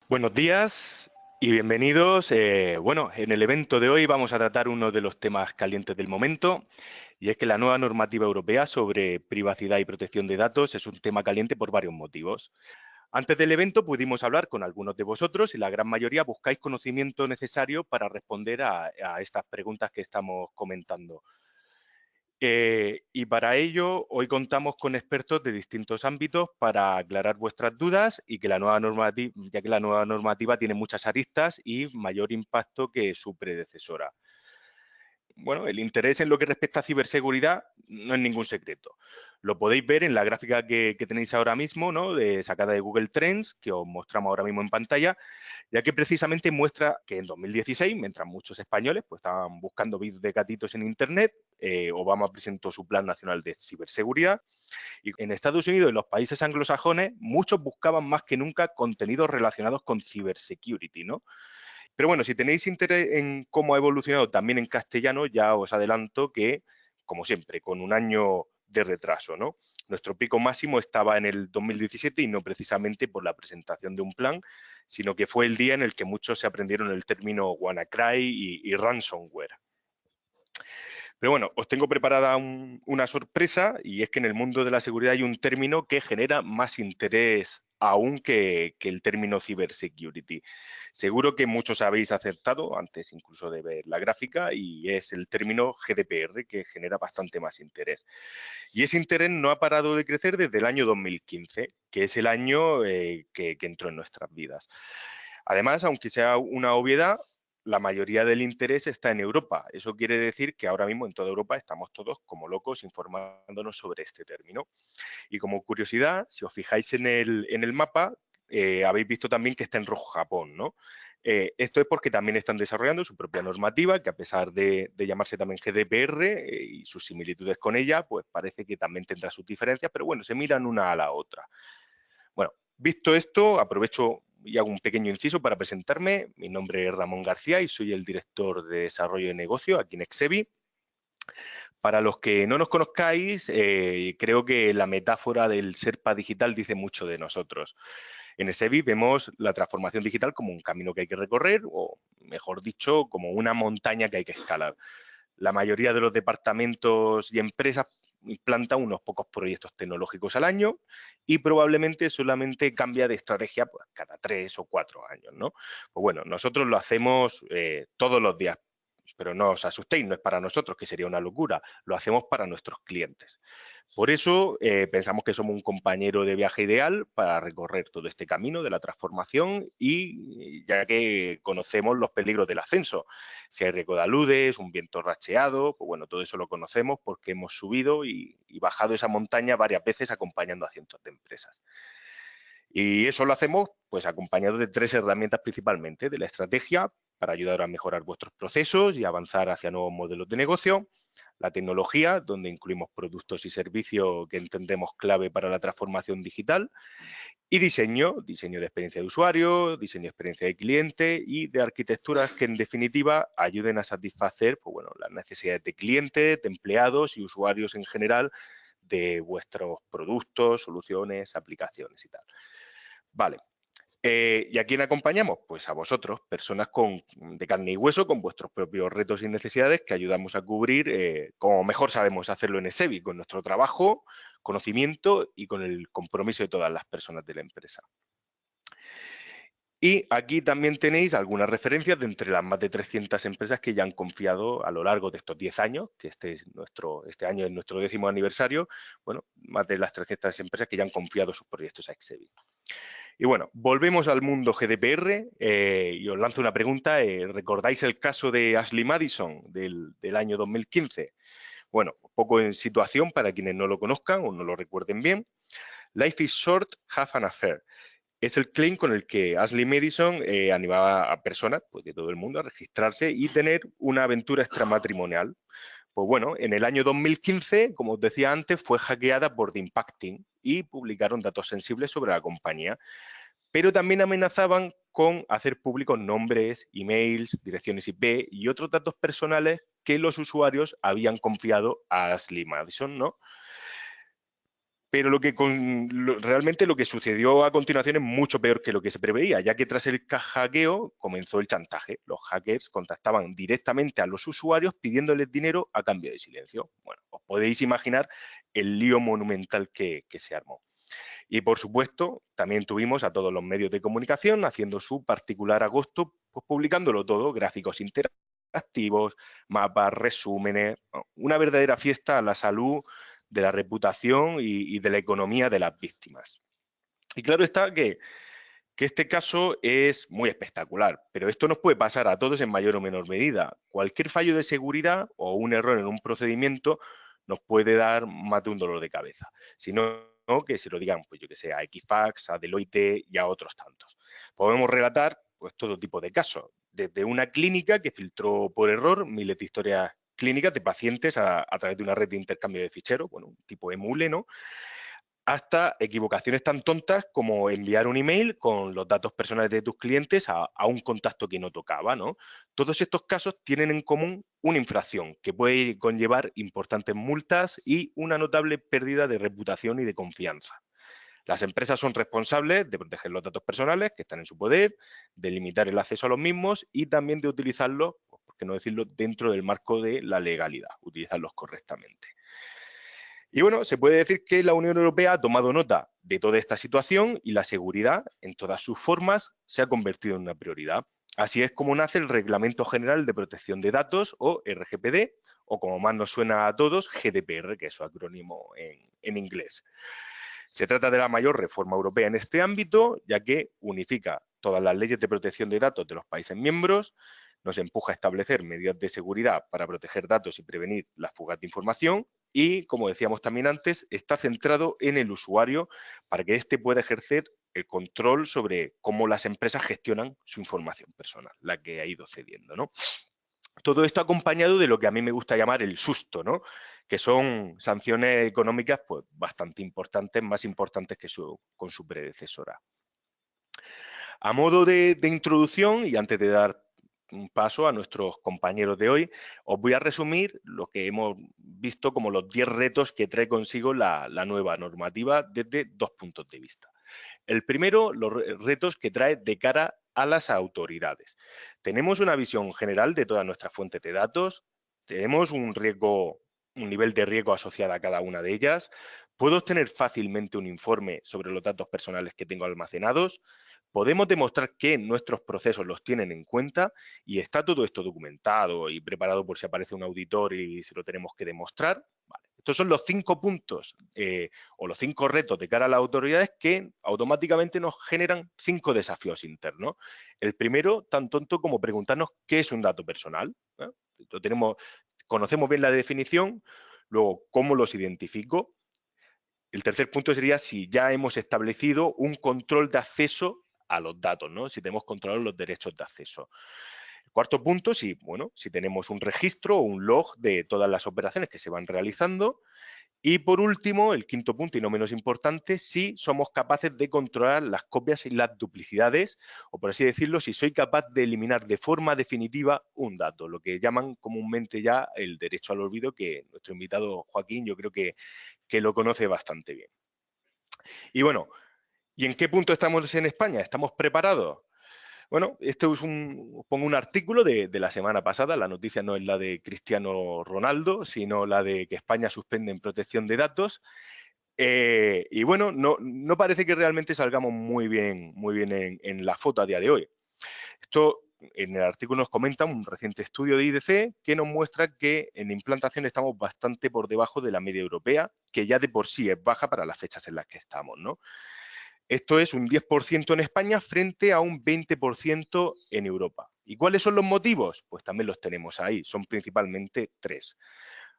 Buenos días y bienvenidos. Bueno, en el evento de hoy vamos a tratar uno de los temas calientes del momento, y es que la nueva normativa europea sobre privacidad y protección de datos es un tema caliente por varios motivos. Antes del evento pudimos hablar con algunos de vosotros y la gran mayoría buscáis conocimiento necesario para responder a estas preguntas que estamos comentando. Y para ello, hoy contamos con expertos de distintos ámbitos para aclarar vuestras dudas y que la nueva normativa, ya que la nueva normativa tiene muchas aristas y mayor impacto que su predecesora. Bueno, el interés en lo que respecta a ciberseguridad no es ningún secreto. Lo podéis ver en la gráfica que tenéis ahora mismo, ¿no? Sacada de Google Trends, que os mostramos ahora mismo en pantalla, ya que precisamente muestra que en 2016, mientras muchos españoles pues, estaban buscando vídeos de gatitos en Internet, Obama presentó su Plan Nacional de Ciberseguridad, y en Estados Unidos y los países anglosajones muchos buscaban más que nunca contenidos relacionados con cybersecurity, ¿no? Pero bueno, si tenéis interés en cómo ha evolucionado también en castellano, ya os adelanto que, como siempre, con un año de retraso, ¿no? Nuestro pico máximo estaba en el 2017 y no precisamente por la presentación de un plan, sino que fue el día en el que muchos se aprendieron el término WannaCry y ransomware. Pero bueno, os tengo preparada una sorpresa, y es que en el mundo de la seguridad hay un término que genera más interés aún que el término cybersecurity. Seguro que muchos habéis acertado antes incluso de ver la gráfica, y es el término GDPR, que genera bastante más interés. Y ese interés no ha parado de crecer desde el año 2015, que es el año que entró en nuestras vidas. Además, aunque sea una obviedad, la mayoría del interés está en Europa. Eso quiere decir que ahora mismo en toda Europa estamos todos como locos informándonos sobre este término. Y como curiosidad, si os fijáis en el mapa, habéis visto también que está en rojo Japón, ¿no? Esto es porque también están desarrollando su propia normativa, que a pesar de llamarse también GDPR y sus similitudes con ella, pues parece que también tendrá sus diferencias, pero bueno, se miran una a la otra. Bueno, visto esto, aprovecho y hago un pequeño inciso para presentarme. Mi nombre es Ramón García y soy el director de desarrollo de negocio aquí en Exevi. Para los que no nos conozcáis, creo que la metáfora del Sherpa digital dice mucho de nosotros. En Exevi vemos la transformación digital como un camino que hay que recorrer, o mejor dicho, como una montaña que hay que escalar. La mayoría de los departamentos y empresas implantan unos pocos proyectos tecnológicos al año y probablemente solamente cambia de estrategia pues, cada 3 o 4 años, ¿no? Pues bueno, nosotros lo hacemos todos los días, pero no os asustéis, no es para nosotros, que sería una locura, lo hacemos para nuestros clientes. Por eso pensamos que somos un compañero de viaje ideal para recorrer todo este camino de la transformación, y ya que conocemos los peligros del ascenso, si hay riesgo de aludes, un viento racheado, pues bueno, todo eso lo conocemos porque hemos subido y bajado esa montaña varias veces acompañando a cientos de empresas. Y eso lo hacemos pues acompañado de 3 herramientas principalmente: de la estrategia, para ayudar a mejorar vuestros procesos y avanzar hacia nuevos modelos de negocio; la tecnología, donde incluimos productos y servicios que entendemos clave para la transformación digital; y diseño de experiencia de usuario, diseño de experiencia de cliente y de arquitecturas que en definitiva ayuden a satisfacer pues bueno, las necesidades de clientes, de empleados y usuarios en general de vuestros productos, soluciones, aplicaciones y tal. Vale. ¿Y a quién acompañamos? Pues a vosotros, personas de carne y hueso, con vuestros propios retos y necesidades, que ayudamos a cubrir como mejor sabemos hacerlo en Exevi, con nuestro trabajo, conocimiento y con el compromiso de todas las personas de la empresa. Y aquí también tenéis algunas referencias de entre las más de 300 empresas que ya han confiado a lo largo de estos 10 años, que este año es nuestro 10º aniversario, bueno, más de las 300 empresas que ya han confiado sus proyectos a Exevi. Y bueno, volvemos al mundo GDPR y os lanzo una pregunta. ¿Recordáis el caso de Ashley Madison del año 2015? Bueno, un poco en situación para quienes no lo conozcan o no lo recuerden bien. Life is short, have an affair. Es el claim con el que Ashley Madison animaba a personas pues, de todo el mundo a registrarse y tener una aventura extramatrimonial. Pues bueno, en el año 2015, como os decía antes, fue hackeada por The Impacting y publicaron datos sensibles sobre la compañía, pero también amenazaban con hacer públicos nombres, emails, direcciones IP y otros datos personales que los usuarios habían confiado a Ashley Madison, ¿no? Pero realmente lo que sucedió a continuación es mucho peor que lo que se preveía, ya que tras el hackeo comenzó el chantaje. Los hackers contactaban directamente a los usuarios pidiéndoles dinero a cambio de silencio. Bueno, os podéis imaginar el lío monumental que se armó. Y por supuesto, también tuvimos a todos los medios de comunicación haciendo su particular agosto, pues publicándolo todo, gráficos interactivos, mapas, resúmenes, una verdadera fiesta a la salud, de la reputación y de la economía de las víctimas. Y claro está que este caso es muy espectacular, pero esto nos puede pasar a todos en mayor o menor medida. Cualquier fallo de seguridad o un error en un procedimiento nos puede dar más de un dolor de cabeza. Si no, que se lo digan, pues yo que sé, a Equifax, a Deloitte y a otros tantos. Podemos relatar pues todo tipo de casos, desde una clínica que filtró por error miles de historias clínicas de pacientes a través de una red de intercambio de ficheros, bueno, un tipo emule, ¿no? Hasta equivocaciones tan tontas como enviar un email con los datos personales de tus clientes a un contacto que no tocaba, ¿no? Todos estos casos tienen en común una infracción que puede conllevar importantes multas y una notable pérdida de reputación y de confianza. Las empresas son responsables de proteger los datos personales que están en su poder, de limitar el acceso a los mismos y también de utilizarlos, pues, por qué no decirlo, dentro del marco de la legalidad, utilizarlos correctamente. Y bueno, se puede decir que la Unión Europea ha tomado nota de toda esta situación y la seguridad, en todas sus formas, se ha convertido en una prioridad. Así es como nace el Reglamento General de Protección de Datos, o RGPD, o como más nos suena a todos, GDPR, que es su acrónimo en inglés. Se trata de la mayor reforma europea en este ámbito, ya que unifica todas las leyes de protección de datos de los países miembros, nos empuja a establecer medidas de seguridad para proteger datos y prevenir las fugas de información y, como decíamos también antes, está centrado en el usuario para que éste pueda ejercer el control sobre cómo las empresas gestionan su información personal, la que ha ido cediendo, ¿no? Todo esto acompañado de lo que a mí me gusta llamar el susto, ¿no? Que son sanciones económicas pues, bastante importantes, más importantes que con su predecesora. A modo de introducción, y antes de dar un paso a nuestros compañeros de hoy, os voy a resumir lo que hemos visto como los 10 retos que trae consigo la nueva normativa desde dos puntos de vista. El primero, los retos que trae de cara a las autoridades. Tenemos una visión general de todas nuestras fuentes de datos, tenemos un nivel de riesgo asociado a cada una de ellas, puedo obtener fácilmente un informe sobre los datos personales que tengo almacenados, podemos demostrar que nuestros procesos los tienen en cuenta y está todo esto documentado y preparado por si aparece un auditor y se lo tenemos que demostrar. Vale. Estos son los 5 puntos o los 5 retos de cara a las autoridades que automáticamente nos generan 5 desafíos internos. El primero, tan tonto como preguntarnos qué es un dato personal. Conocemos bien la definición, luego cómo los identifico. El tercer punto sería si ya hemos establecido un control de acceso a los datos, ¿no? Si tenemos controlados los derechos de acceso. El cuarto punto, si tenemos un registro o un log de todas las operaciones que se van realizando. Y por último, el quinto punto y no menos importante, si somos capaces de controlar las copias y las duplicidades, o por así decirlo, si soy capaz de eliminar de forma definitiva un dato, lo que llaman comúnmente ya el derecho al olvido, que nuestro invitado Joaquín yo creo que lo conoce bastante bien. Y bueno, ¿y en qué punto estamos en España? ¿Estamos preparados? Bueno, esto es pongo un artículo de la semana pasada, la noticia no es la de Cristiano Ronaldo, sino la de que España suspende en protección de datos. Y bueno, no parece que realmente salgamos muy bien en la foto a día de hoy. Esto en el artículo nos comenta un reciente estudio de IDC que nos muestra que en implantación estamos bastante por debajo de la media europea, que ya de por sí es baja para las fechas en las que estamos, ¿no? Esto es un 10% en España frente a un 20% en Europa. ¿Y cuáles son los motivos? Pues también los tenemos ahí, son principalmente 3.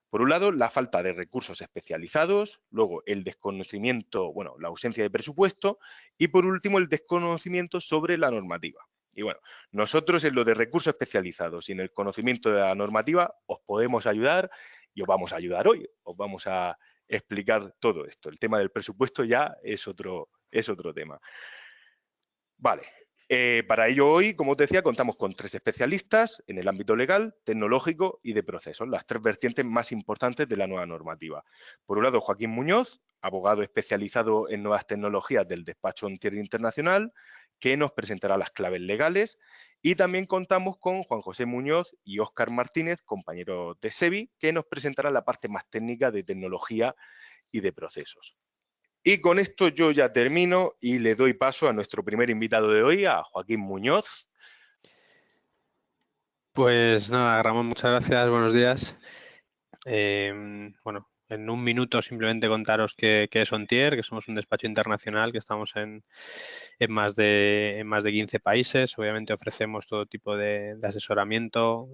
Por un lado, la falta de recursos especializados, luego el desconocimiento, bueno, la ausencia de presupuesto y por último el desconocimiento sobre la normativa. Y bueno, nosotros en lo de recursos especializados y en el conocimiento de la normativa os podemos ayudar y os vamos a ayudar hoy, os vamos a explicar todo esto. El tema del presupuesto ya es otro tema. Vale, Para ello hoy, como te decía, contamos con 3 especialistas en el ámbito legal, tecnológico y de procesos, las 3 vertientes más importantes de la nueva normativa. Por un lado, Joaquín Muñoz, abogado especializado en nuevas tecnologías del despacho Ontier Internacional, que nos presentará las claves legales. Y también contamos con Juan José Muñoz y Óscar Martínez, compañeros de SEBI, que nos presentarán la parte más técnica de tecnología y de procesos. Y con esto yo ya termino y le doy paso a nuestro primer invitado de hoy, a Joaquín Muñoz. Pues nada, Ramón, muchas gracias, buenos días. Bueno, en un minuto simplemente contaros qué es Ontier, que somos un despacho internacional, que estamos en más de 15 países. Obviamente ofrecemos todo tipo de asesoramiento,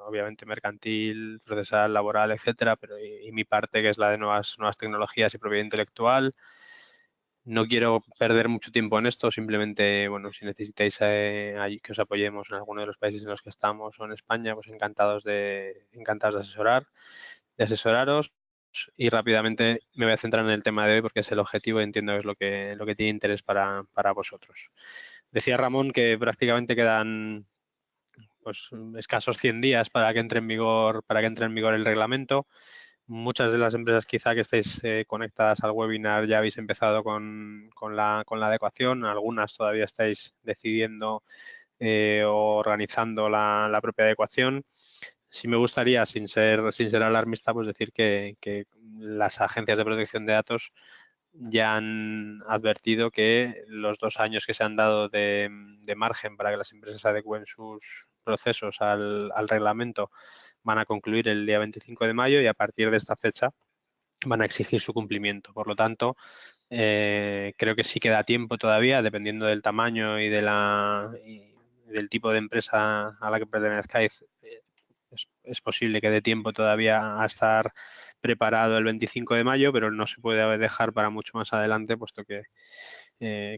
obviamente mercantil, procesal, laboral, etcétera, pero y mi parte, que es la de nuevas tecnologías y propiedad intelectual. No quiero perder mucho tiempo en esto, simplemente, bueno, si necesitáis que os apoyemos en alguno de los países en los que estamos o en España, pues encantados de asesoraros. Y rápidamente me voy a centrar en el tema de hoy porque es el objetivo y entiendo que es lo que tiene interés para vosotros. Decía Ramón que prácticamente quedan pues escasos 100 días para que entre en vigor el reglamento. Muchas de las empresas quizá que estáis conectadas al webinar ya habéis empezado con la adecuación, algunas todavía estáis decidiendo o organizando la propia adecuación. Sí me gustaría, sin ser alarmista, pues decir que las agencias de protección de datos ya han advertido que los 2 años que se han dado de margen para que las empresas adecúen sus procesos al reglamento van a concluir el día 25 de mayo y a partir de esta fecha van a exigir su cumplimiento. Por lo tanto, creo que sí queda tiempo todavía, dependiendo del tamaño y del tipo de empresa a la que pertenezcáis. Es posible que dé tiempo todavía a estar preparado el 25 de mayo, pero no se puede dejar para mucho más adelante, puesto que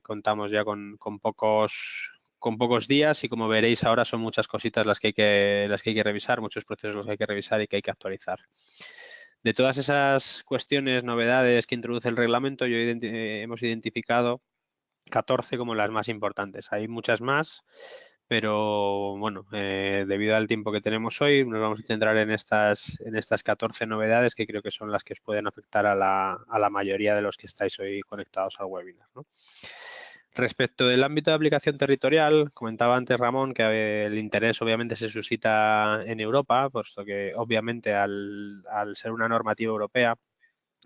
contamos ya con pocos días y, como veréis ahora, son muchas cositas las que hay que revisar, muchos procesos los que hay que revisar y que hay que actualizar. De todas esas cuestiones, novedades que introduce el reglamento, hemos identificado 14 como las más importantes. Hay muchas más, pero bueno, debido al tiempo que tenemos hoy, nos vamos a centrar en estas 14 novedades que creo que son las que os pueden afectar a la mayoría de los que estáis hoy conectados al webinar, ¿no? Respecto del ámbito de aplicación territorial, comentaba antes Ramón que el interés obviamente se suscita en Europa, puesto que obviamente al ser una normativa europea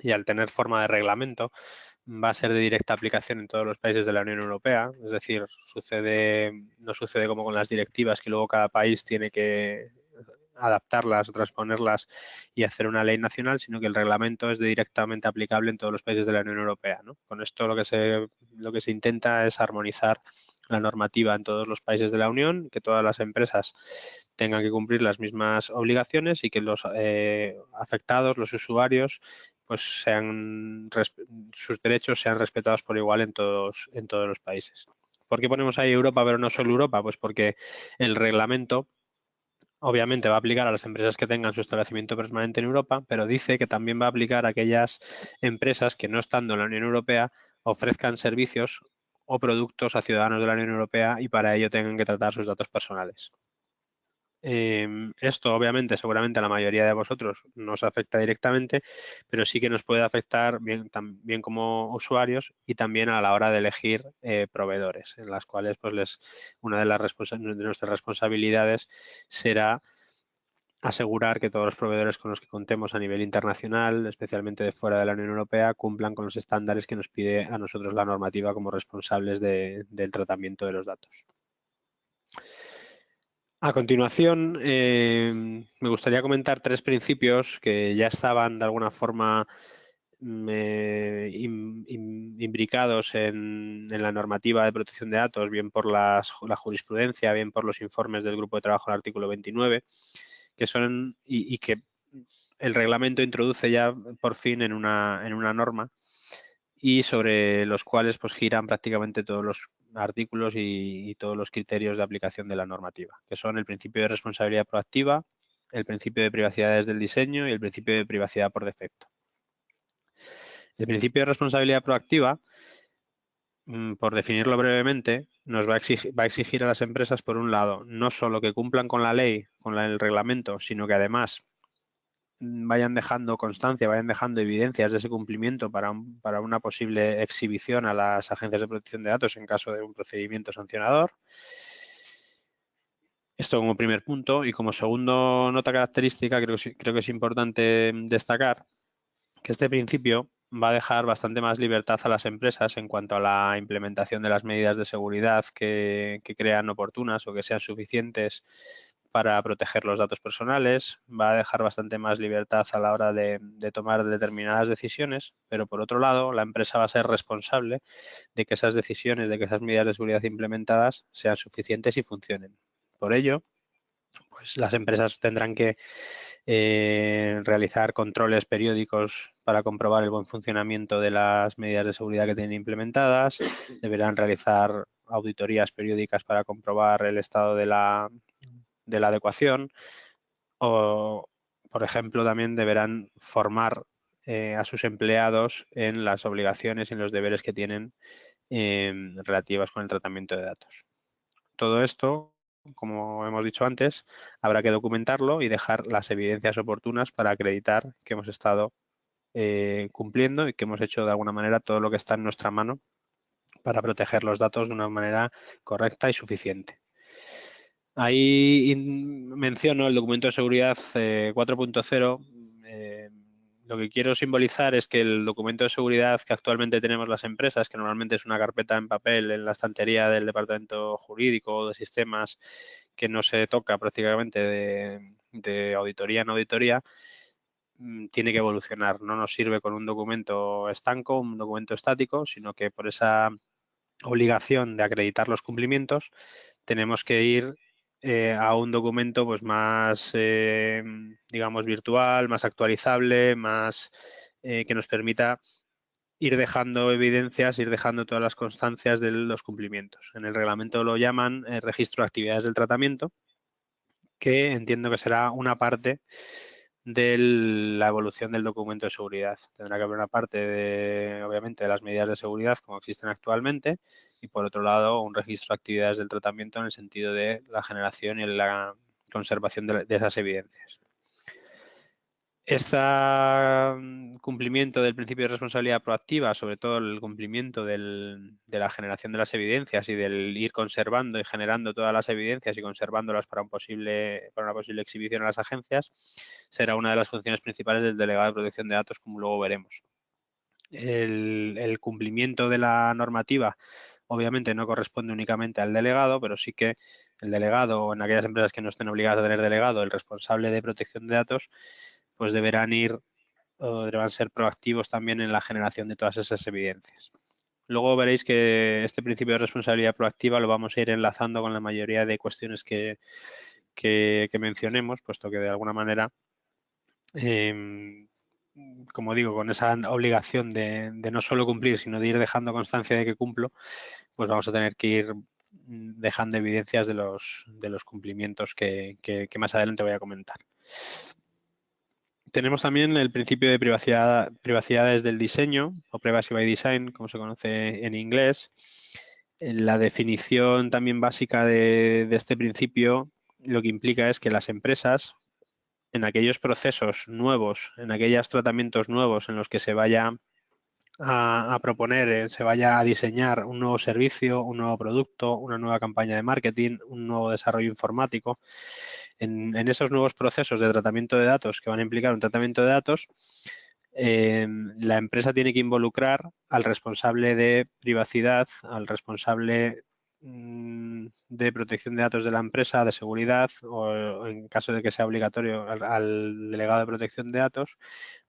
y al tener forma de reglamento, va a ser de directa aplicación en todos los países de la Unión Europea. Es decir, no sucede como con las directivas, que luego cada país tiene que adaptarlas o transponerlas y hacer una ley nacional, sino que el reglamento es directamente aplicable en todos los países de la Unión Europea, ¿no? Con esto lo que se intenta es armonizar la normativa en todos los países de la Unión, que todas las empresas tengan que cumplir las mismas obligaciones y que los afectados, los usuarios, pues sus derechos sean respetados por igual en todos los países. ¿Por qué ponemos ahí Europa pero no solo Europa? Pues porque el reglamento obviamente va a aplicar a las empresas que tengan su establecimiento permanente en Europa, pero dice que también va a aplicar a aquellas empresas que, no estando en la Unión Europea, ofrezcan servicios o productos a ciudadanos de la Unión Europea y para ello tengan que tratar sus datos personales. Esto obviamente seguramente a la mayoría de vosotros nos afecta directamente, pero sí que nos puede afectar bien como usuarios y también a la hora de elegir proveedores, en las cuales pues una de nuestras responsabilidades será asegurar que todos los proveedores con los que contemos a nivel internacional, especialmente de fuera de la Unión Europea, cumplan con los estándares que nos pide a nosotros la normativa como responsables del tratamiento de los datos. A continuación, me gustaría comentar 3 principios que ya estaban de alguna forma imbricados en la normativa de protección de datos, bien por la jurisprudencia, bien por los informes del Grupo de Trabajo del artículo 29, que son y que el reglamento introduce ya por fin en una norma, y sobre los cuales pues giran prácticamente todos los artículos y todos los criterios de aplicación de la normativa, que son el principio de responsabilidad proactiva, el principio de privacidad desde el diseño y el principio de privacidad por defecto. El principio de responsabilidad proactiva por definirlo brevemente, nos va a exigir a las empresas, por un lado, no solo que cumplan con la ley, con el reglamento, sino que además vayan dejando constancia, vayan dejando evidencias de ese cumplimiento para una posible exhibición a las agencias de protección de datos en caso de un procedimiento sancionador. Esto como primer punto. Y como segundo nota característica, creo que es importante destacar que este principio va a dejar bastante más libertad a las empresas en cuanto a la implementación de las medidas de seguridad que crean oportunas o que sean suficientes para proteger los datos personales. Va a dejar bastante más libertad a la hora de tomar determinadas decisiones, pero por otro lado, la empresa va a ser responsable de que esas decisiones, de que esas medidas de seguridad implementadas sean suficientes y funcionen. Por ello, pues las empresas tendrán que realizar controles periódicos para comprobar el buen funcionamiento de las medidas de seguridad que tienen implementadas, deberán realizar auditorías periódicas para comprobar el estado de la adecuación o, por ejemplo, también deberán formar a sus empleados en las obligaciones y en los deberes que tienen relativas con el tratamiento de datos. Todo esto, como hemos dicho antes, habrá que documentarlo y dejar las evidencias oportunas para acreditar que hemos estado cumpliendo y que hemos hecho de alguna manera todo lo que está en nuestra mano para proteger los datos de una manera correcta y suficiente. Ahí menciono el documento de seguridad 4.0. Lo que quiero simbolizar es que el documento de seguridad que actualmente tenemos las empresas, que normalmente es una carpeta en papel en la estantería del departamento jurídico o de sistemas que no se toca prácticamente de auditoría en auditoría, tiene que evolucionar. No nos sirve con un documento estanco, un documento estático, sino que por esa obligación de acreditar los cumplimientos tenemos que ir a un documento pues más, digamos, virtual, más actualizable, más que nos permita ir dejando evidencias, ir dejando todas las constancias de los cumplimientos. En el reglamento lo llaman registro de actividades del tratamiento, que entiendo que será una parte de la evolución del documento de seguridad. Tendrá que haber una parte, obviamente, de las medidas de seguridad como existen actualmente y, por otro lado, un registro de actividades del tratamiento en el sentido de la generación y la conservación de esas evidencias. Este cumplimiento del principio de responsabilidad proactiva, sobre todo el cumplimiento de la generación de las evidencias y del ir conservando y generando todas las evidencias y conservándolas para una posible exhibición a las agencias, será una de las funciones principales del delegado de protección de datos, como luego veremos. El cumplimiento de la normativa obviamente no corresponde únicamente al delegado, pero sí que el delegado, o en aquellas empresas que no estén obligadas a tener delegado, el responsable de protección de datos, pues deberán ser proactivos también en la generación de todas esas evidencias. Luego veréis que este principio de responsabilidad proactiva lo vamos a ir enlazando con la mayoría de cuestiones que mencionemos, puesto que de alguna manera, como digo, con esa obligación de no solo cumplir, sino de ir dejando constancia de que cumplo, pues vamos a tener que ir dejando evidencias de los cumplimientos que más adelante voy a comentar. Tenemos también el principio de privacidad desde el diseño, o privacy by design, como se conoce en inglés. La definición también básica de este principio lo que implica es que las empresas, en aquellos procesos nuevos, en aquellos tratamientos nuevos en los que se vaya a proponer, se vaya a diseñar un nuevo servicio, un nuevo producto, una nueva campaña de marketing, un nuevo desarrollo informático, en esos nuevos procesos de tratamiento de datos que van a implicar un tratamiento de datos, la empresa tiene que involucrar al responsable de privacidad, al responsable de protección de datos de la empresa, de seguridad, o en caso de que sea obligatorio al delegado de protección de datos,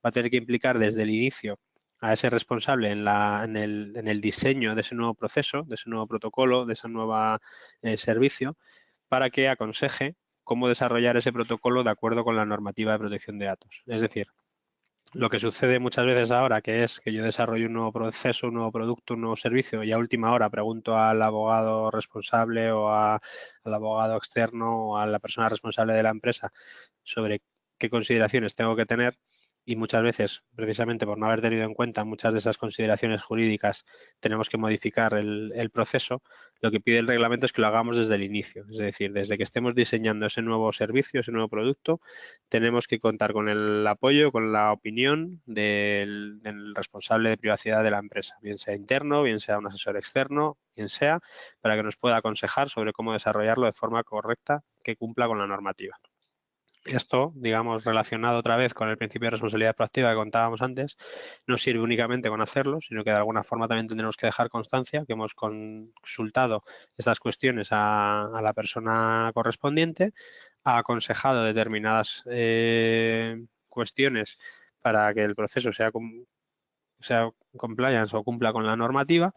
va a tener que implicar desde el inicio a ese responsable en el diseño de ese nuevo proceso, de ese nuevo protocolo, de ese nuevo servicio, para que aconseje cómo desarrollar ese protocolo de acuerdo con la normativa de protección de datos. Es decir, lo que sucede muchas veces ahora, que es que yo desarrollo un nuevo proceso, un nuevo producto, un nuevo servicio y a última hora pregunto al abogado responsable o al abogado externo o a la persona responsable de la empresa sobre qué consideraciones tengo que tener, y muchas veces, precisamente por no haber tenido en cuenta muchas de esas consideraciones jurídicas, tenemos que modificar el proceso, lo que pide el reglamento es que lo hagamos desde el inicio. Es decir, desde que estemos diseñando ese nuevo servicio, ese nuevo producto, tenemos que contar con el apoyo, con la opinión del responsable de privacidad de la empresa, bien sea interno, bien sea un asesor externo, quien sea, para que nos pueda aconsejar sobre cómo desarrollarlo de forma correcta que cumpla con la normativa. Esto, digamos, relacionado otra vez con el principio de responsabilidad proactiva que contábamos antes, no sirve únicamente con hacerlo, sino que de alguna forma también tendremos que dejar constancia que hemos consultado estas cuestiones a la persona correspondiente, ha aconsejado determinadas cuestiones para que el proceso sea compliance o cumpla con la normativa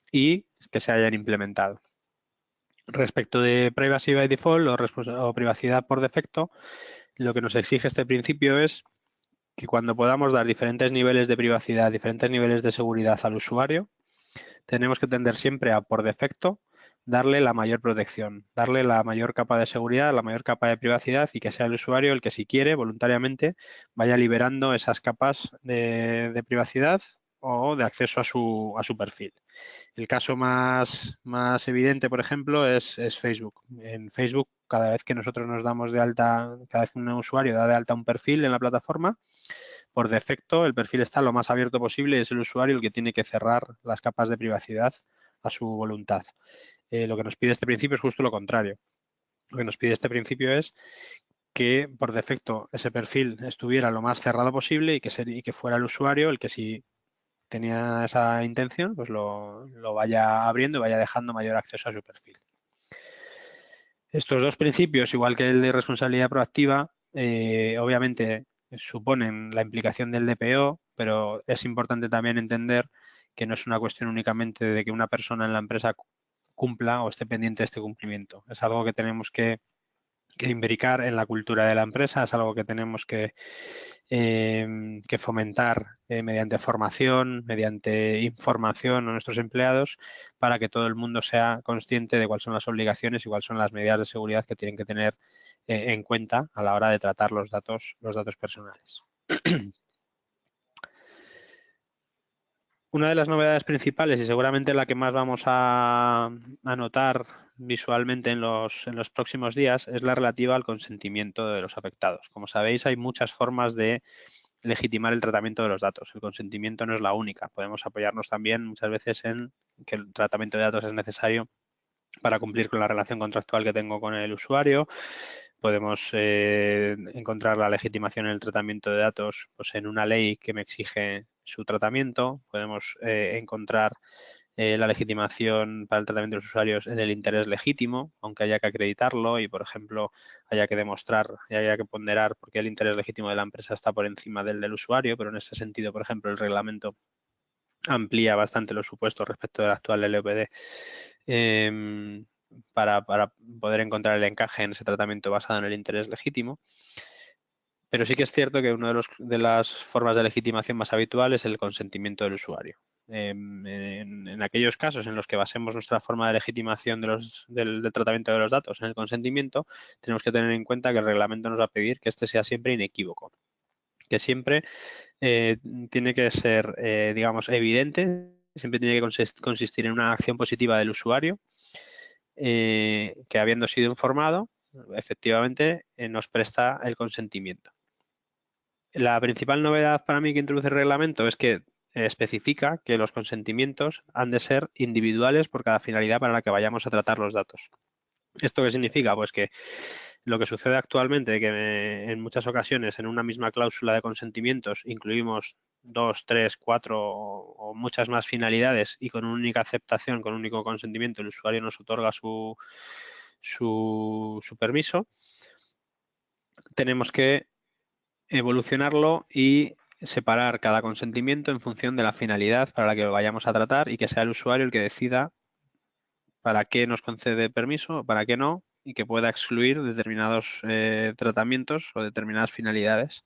y que se hayan implementado. Respecto de privacy by default o privacidad por defecto, lo que nos exige este principio es que cuando podamos dar diferentes niveles de privacidad, diferentes niveles de seguridad al usuario, tenemos que tender siempre a, por defecto, darle la mayor protección, darle la mayor capa de seguridad, la mayor capa de privacidad y que sea el usuario el que, si quiere, voluntariamente, vaya liberando esas capas de privacidad o de acceso a su perfil. El caso más evidente, por ejemplo, es Facebook. En Facebook, cada vez que nosotros nos damos de alta, cada vez que un usuario da de alta un perfil en la plataforma, por defecto el perfil está lo más abierto posible y es el usuario el que tiene que cerrar las capas de privacidad a su voluntad. Lo que nos pide este principio es justo lo contrario. Lo que nos pide este principio es que por defecto ese perfil estuviera lo más cerrado posible y que fuera el usuario el que, si tenía esa intención, pues lo vaya abriendo y vaya dejando mayor acceso a su perfil. Estos dos principios, igual que el de responsabilidad proactiva, obviamente suponen la implicación del DPO, pero es importante también entender que no es una cuestión únicamente de que una persona en la empresa cumpla o esté pendiente de este cumplimiento. Es algo que tenemos que imbricar en la cultura de la empresa, es algo que tenemos que fomentar mediante formación, mediante información a nuestros empleados, para que todo el mundo sea consciente de cuáles son las obligaciones y cuáles son las medidas de seguridad que tienen que tener en cuenta a la hora de tratar los datos personales. Una de las novedades principales, y seguramente la que más vamos a notar visualmente en los próximos días, es la relativa al consentimiento de los afectados. Como sabéis, hay muchas formas de legitimar el tratamiento de los datos. El consentimiento no es la única. Podemos apoyarnos también muchas veces en que el tratamiento de datos es necesario para cumplir con la relación contractual que tengo con el usuario. Podemos encontrar la legitimación en el tratamiento de datos pues, en una ley que me exige su tratamiento. Podemos encontrar la legitimación para el tratamiento de los usuarios en el interés legítimo, aunque haya que acreditarlo y, por ejemplo, haya que demostrar y haya que ponderar por qué el interés legítimo de la empresa está por encima del usuario, pero en ese sentido, por ejemplo, el reglamento amplía bastante los supuestos respecto del actual LOPD para poder encontrar el encaje en ese tratamiento basado en el interés legítimo. Pero sí que es cierto que una de las formas de legitimación más habitual es el consentimiento del usuario. En aquellos casos en los que basemos nuestra forma de legitimación del tratamiento de los datos en el consentimiento, tenemos que tener en cuenta que el reglamento nos va a pedir que este sea siempre inequívoco, que siempre tiene que ser, digamos, evidente, siempre tiene que consistir en una acción positiva del usuario, que habiendo sido informado, efectivamente nos presta el consentimiento. La principal novedad para mí que introduce el reglamento es que especifica que los consentimientos han de ser individuales por cada finalidad para la que vayamos a tratar los datos. ¿Esto qué significa? Pues que lo que sucede actualmente, que en muchas ocasiones en una misma cláusula de consentimientos incluimos 2, 3, 4 o muchas más finalidades y con una única aceptación, con un único consentimiento, el usuario nos otorga su permiso, tenemos que evolucionarlo y separar cada consentimiento en función de la finalidad para la que lo vayamos a tratar y que sea el usuario el que decida para qué nos concede permiso o para qué no, y que pueda excluir determinados tratamientos o determinadas finalidades.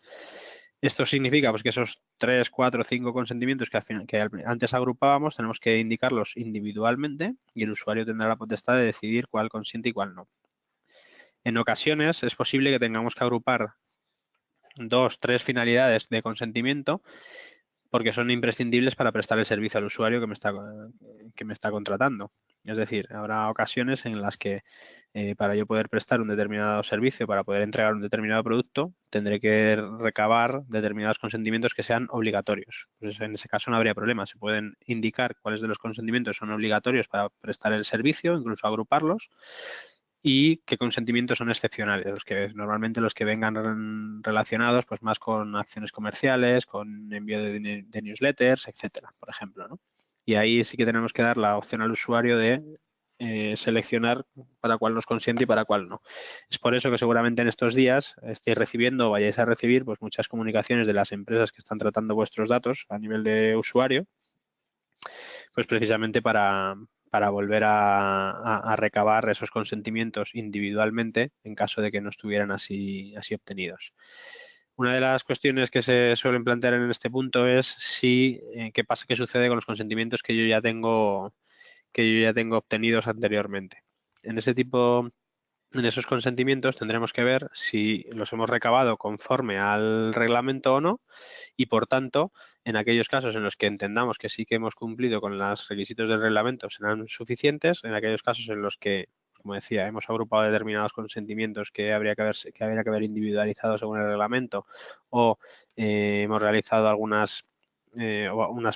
Esto significa pues, que esos 3, 4, 5 consentimientos que antes agrupábamos tenemos que indicarlos individualmente y el usuario tendrá la potestad de decidir cuál consiente y cuál no. En ocasiones es posible que tengamos que agrupar 2, 3 finalidades de consentimiento porque son imprescindibles para prestar el servicio al usuario que me está contratando. Es decir, habrá ocasiones en las que para yo poder prestar un determinado servicio, para poder entregar un determinado producto, tendré que recabar determinados consentimientos que sean obligatorios. Pues en ese caso no habría problema. Se pueden indicar cuáles de los consentimientos son obligatorios para prestar el servicio, incluso agruparlos, y qué consentimientos son excepcionales, normalmente los que vengan relacionados pues más con acciones comerciales, con envío de newsletters, etcétera, por ejemplo, ¿no? Y ahí sí que tenemos que dar la opción al usuario de seleccionar para cuál nos consiente y para cuál no. Es por eso que seguramente en estos días estéis recibiendo o vayáis a recibir pues muchas comunicaciones de las empresas que están tratando vuestros datos a nivel de usuario, pues precisamente para volver a recabar esos consentimientos individualmente en caso de que no estuvieran así obtenidos. Una de las cuestiones que se suelen plantear en este punto es qué sucede con los consentimientos que yo ya tengo obtenidos anteriormente. En esos consentimientos tendremos que ver si los hemos recabado conforme al reglamento o no, y por tanto, en aquellos casos en los que entendamos que sí que hemos cumplido con los requisitos del reglamento serán suficientes. En aquellos casos en los que, como decía, hemos agrupado determinados consentimientos que habría que haber individualizado según el reglamento, o hemos realizado unas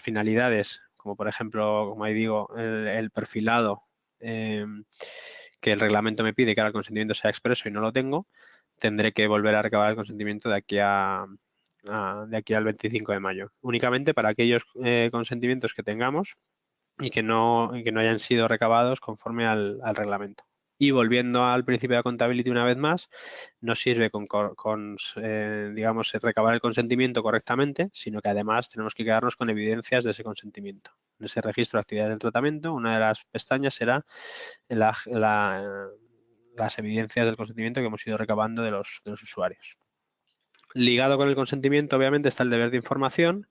finalidades, como por ejemplo, como ahí digo, el perfilado que el reglamento me pide que ahora el consentimiento sea expreso y no lo tengo, tendré que volver a recabar el consentimiento de aquí al 25 de mayo. Únicamente para aquellos consentimientos que tengamos y que no hayan sido recabados conforme al reglamento. Y volviendo al principio de accountability una vez más, no sirve digamos, recabar el consentimiento correctamente, sino que además tenemos que quedarnos con evidencias de ese consentimiento. En ese registro de actividades del tratamiento, una de las pestañas será las evidencias del consentimiento que hemos ido recabando de los usuarios. Ligado con el consentimiento, obviamente, está el deber de información,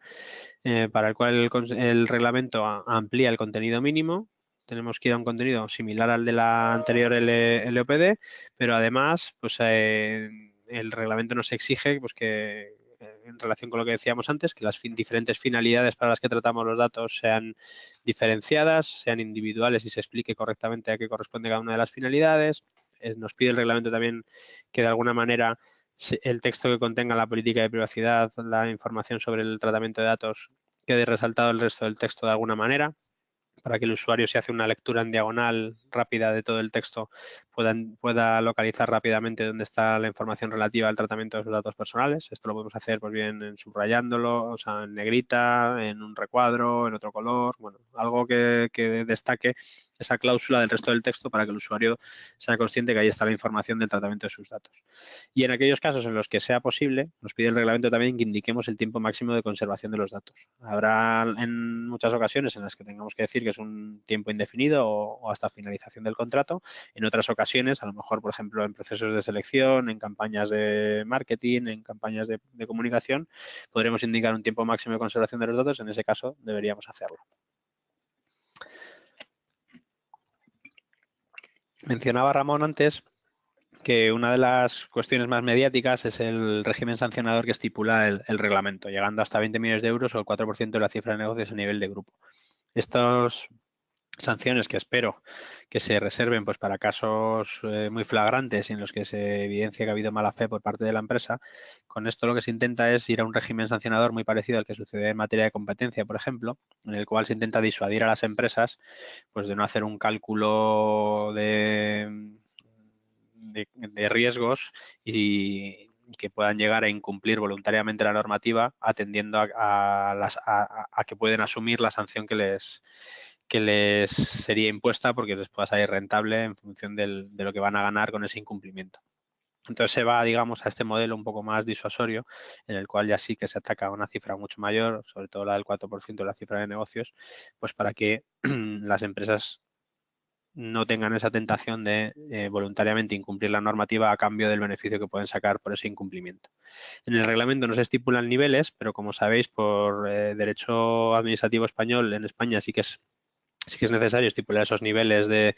para el cual el reglamento amplía el contenido mínimo. Tenemos que ir a un contenido similar al de la anterior LOPD, pero además, pues el reglamento nos exige pues, que, en relación con lo que decíamos antes, que las diferentes finalidades para las que tratamos los datos sean diferenciadas, sean individuales y se explique correctamente a qué corresponde cada una de las finalidades. Nos pide el reglamento también que de alguna manera el texto que contenga la política de privacidad, la información sobre el tratamiento de datos, quede resaltado el resto del texto de alguna manera, para que el usuario, si hace una lectura en diagonal rápida de todo el texto, pueda localizar rápidamente dónde está la información relativa al tratamiento de sus datos personales. Esto lo podemos hacer pues bien subrayándolo, o sea, en negrita, en un recuadro, en otro color, bueno, algo que destaque esa cláusula del resto del texto para que el usuario sea consciente que ahí está la información del tratamiento de sus datos. Y en aquellos casos en los que sea posible, nos pide el reglamento también que indiquemos el tiempo máximo de conservación de los datos. Habrá en muchas ocasiones en las que tengamos que decir que es un tiempo indefinido o hasta finalización del contrato. En otras ocasiones, a lo mejor, por ejemplo, en procesos de selección, en campañas de marketing, en campañas de comunicación, podremos indicar un tiempo máximo de conservación de los datos. En ese caso, deberíamos hacerlo. Mencionaba Ramón antes que una de las cuestiones más mediáticas es el régimen sancionador que estipula el reglamento, llegando hasta 20 millones de euros o el 4% de la cifra de negocios a nivel de grupo. Estas sanciones que espero que se reserven pues para casos muy flagrantes y en los que se evidencia que ha habido mala fe por parte de la empresa. Con esto lo que se intenta es ir a un régimen sancionador muy parecido al que sucede en materia de competencia, por ejemplo, en el cual se intenta disuadir a las empresas pues de no hacer un cálculo de riesgos y que puedan llegar a incumplir voluntariamente la normativa, atendiendo a que pueden asumir la sanción que les sería impuesta porque les pueda salir rentable en función de lo que van a ganar con ese incumplimiento. Entonces se va, digamos, a este modelo un poco más disuasorio, en el cual ya sí que se ataca a una cifra mucho mayor, sobre todo la del 4% de la cifra de negocios, pues para que las empresas no tengan esa tentación de voluntariamente incumplir la normativa a cambio del beneficio que pueden sacar por ese incumplimiento. En el reglamento no se estipulan niveles, pero como sabéis, por derecho administrativo español, en España sí que sí que es necesario estipular esos niveles de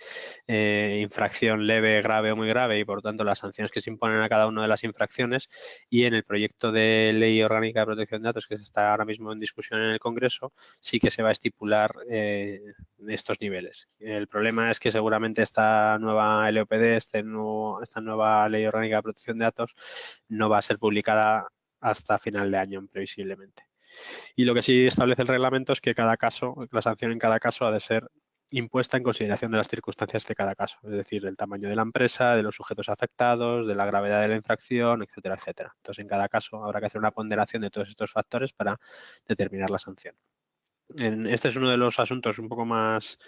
infracción leve, grave o muy grave y, por lo tanto, las sanciones que se imponen a cada una de las infracciones. Y en el proyecto de ley orgánica de protección de datos que se está ahora mismo en discusión en el Congreso, sí que se va a estipular estos niveles. El problema es que seguramente esta nueva LOPD, esta nueva ley orgánica de protección de datos, no va a ser publicada hasta final de año, previsiblemente. Y lo que sí establece el reglamento es que cada caso, la sanción en cada caso ha de ser impuesta en consideración de las circunstancias de cada caso, es decir, del tamaño de la empresa, de los sujetos afectados, de la gravedad de la infracción, etcétera, etcétera. Entonces, en cada caso habrá que hacer una ponderación de todos estos factores para determinar la sanción. Este es uno de los asuntos un poco más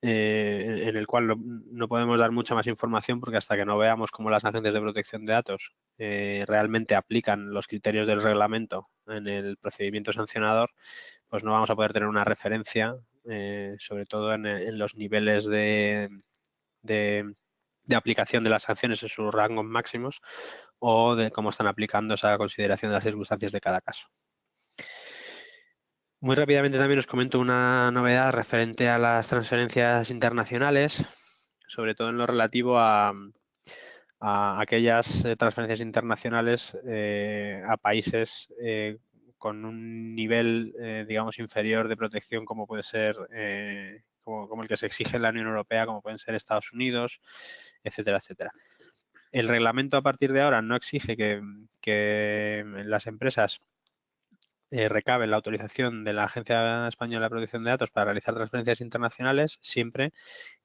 en el cual no podemos dar mucha más información, porque hasta que no veamos cómo las agencias de protección de datos realmente aplican los criterios del reglamento en el procedimiento sancionador, pues no vamos a poder tener una referencia, sobre todo en los niveles de aplicación de las sanciones en sus rangos máximos o de cómo están aplicando esa consideración de las circunstancias de cada caso. Muy rápidamente también os comento una novedad referente a las transferencias internacionales, sobre todo en lo relativo a aquellas transferencias internacionales a países con un nivel, digamos, inferior de protección, como puede ser como el que se exige en la Unión Europea, como pueden ser Estados Unidos, etcétera, etcétera. El reglamento a partir de ahora no exige que las empresas recaben la autorización de la Agencia Española de Protección de Datos para realizar transferencias internacionales, siempre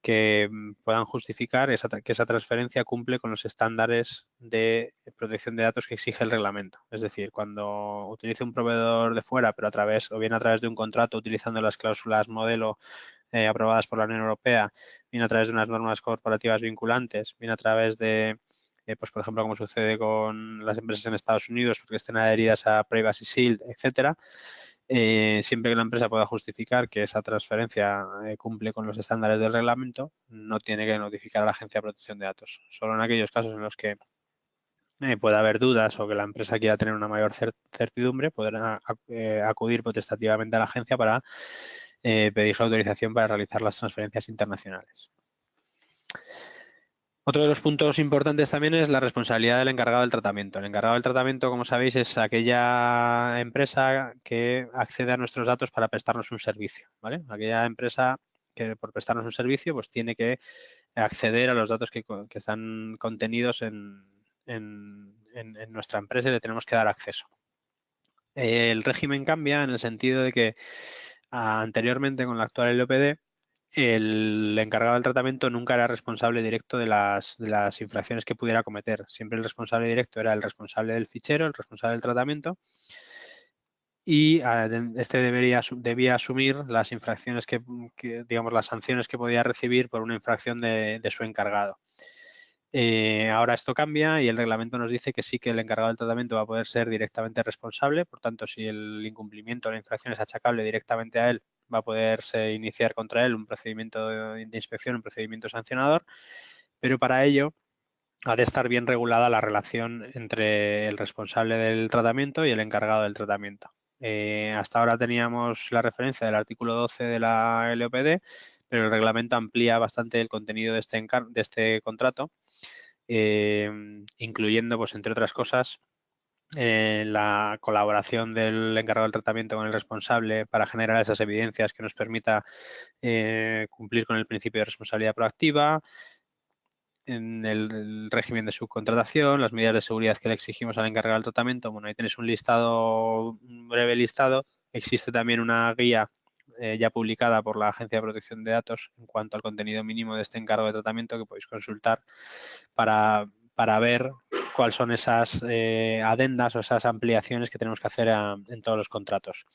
que puedan justificar que esa transferencia cumple con los estándares de protección de datos que exige el reglamento. Es decir, cuando utilice un proveedor de fuera, pero o bien a través de un contrato utilizando las cláusulas modelo aprobadas por la Unión Europea, bien a través de unas normas corporativas vinculantes, bien a través de pues por ejemplo, como sucede con las empresas en Estados Unidos, porque estén adheridas a Privacy Shield, etcétera, siempre que la empresa pueda justificar que esa transferencia cumple con los estándares del reglamento, no tiene que notificar a la Agencia de Protección de Datos. Solo en aquellos casos en los que pueda haber dudas o que la empresa quiera tener una mayor certidumbre, podrá acudir potestativamente a la agencia para pedir su autorización para realizar las transferencias internacionales. Otro de los puntos importantes también es la responsabilidad del encargado del tratamiento. El encargado del tratamiento, como sabéis, es aquella empresa que accede a nuestros datos para prestarnos un servicio, ¿vale? Aquella empresa que por prestarnos un servicio pues tiene que acceder a los datos que están contenidos en nuestra empresa y le tenemos que dar acceso. El régimen cambia en el sentido de que anteriormente con la actual LOPD el encargado del tratamiento nunca era responsable directo de las infracciones que pudiera cometer. Siempre el responsable directo era el responsable del fichero, el responsable del tratamiento, y este debía asumir las infracciones digamos, las sanciones que podía recibir por una infracción de su encargado. Ahora esto cambia y el reglamento nos dice que sí, que el encargado del tratamiento va a poder ser directamente responsable. Por tanto, si el incumplimiento o la infracción es achacable directamente a él, va a poderse iniciar contra él un procedimiento de inspección, un procedimiento sancionador, pero para ello ha de estar bien regulada la relación entre el responsable del tratamiento y el encargado del tratamiento. Hasta ahora teníamos la referencia del artículo 12 de la LOPD, pero el reglamento amplía bastante el contenido de este contrato, incluyendo, pues entre otras cosas, la colaboración del encargado del tratamiento con el responsable para generar esas evidencias que nos permita cumplir con el principio de responsabilidad proactiva, en el régimen de subcontratación, las medidas de seguridad que le exigimos al encargado del tratamiento. Bueno, ahí tenéis un breve listado. Existe también una guía ya publicada por la Agencia de Protección de Datos en cuanto al contenido mínimo de este encargo de tratamiento, que podéis consultar para ver cuáles son esas adendas o esas ampliaciones que tenemos que hacer en todos los contratos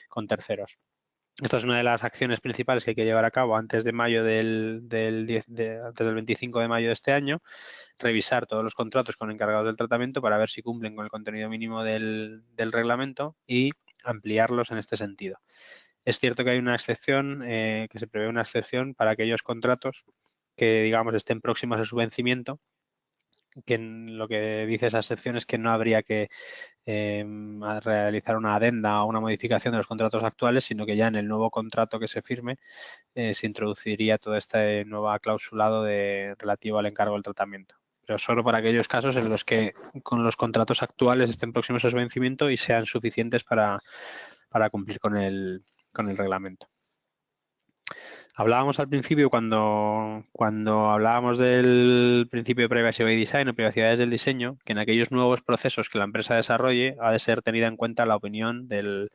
con terceros. Esta es una de las acciones principales que hay que llevar a cabo antes de mayo antes del 25 de mayo de este año, revisar todos los contratos con encargados del tratamiento para ver si cumplen con el contenido mínimo del reglamento y ampliarlos en este sentido. Es cierto que hay una excepción, que se prevé una excepción para aquellos contratos que, digamos, estén próximos a su vencimiento, que lo que dice esa excepción es que no habría que a realizar una adenda o una modificación de los contratos actuales, sino que ya en el nuevo contrato que se firme se introduciría todo este nuevo clausulado relativo al encargo del tratamiento. Pero solo para aquellos casos en los que con los contratos actuales estén próximos a su vencimiento y sean suficientes para cumplir con el reglamento. Hablábamos al principio, cuando hablábamos del principio de Privacy by Design o privacidad desde el diseño, que en aquellos nuevos procesos que la empresa desarrolle ha de ser tenida en cuenta la opinión del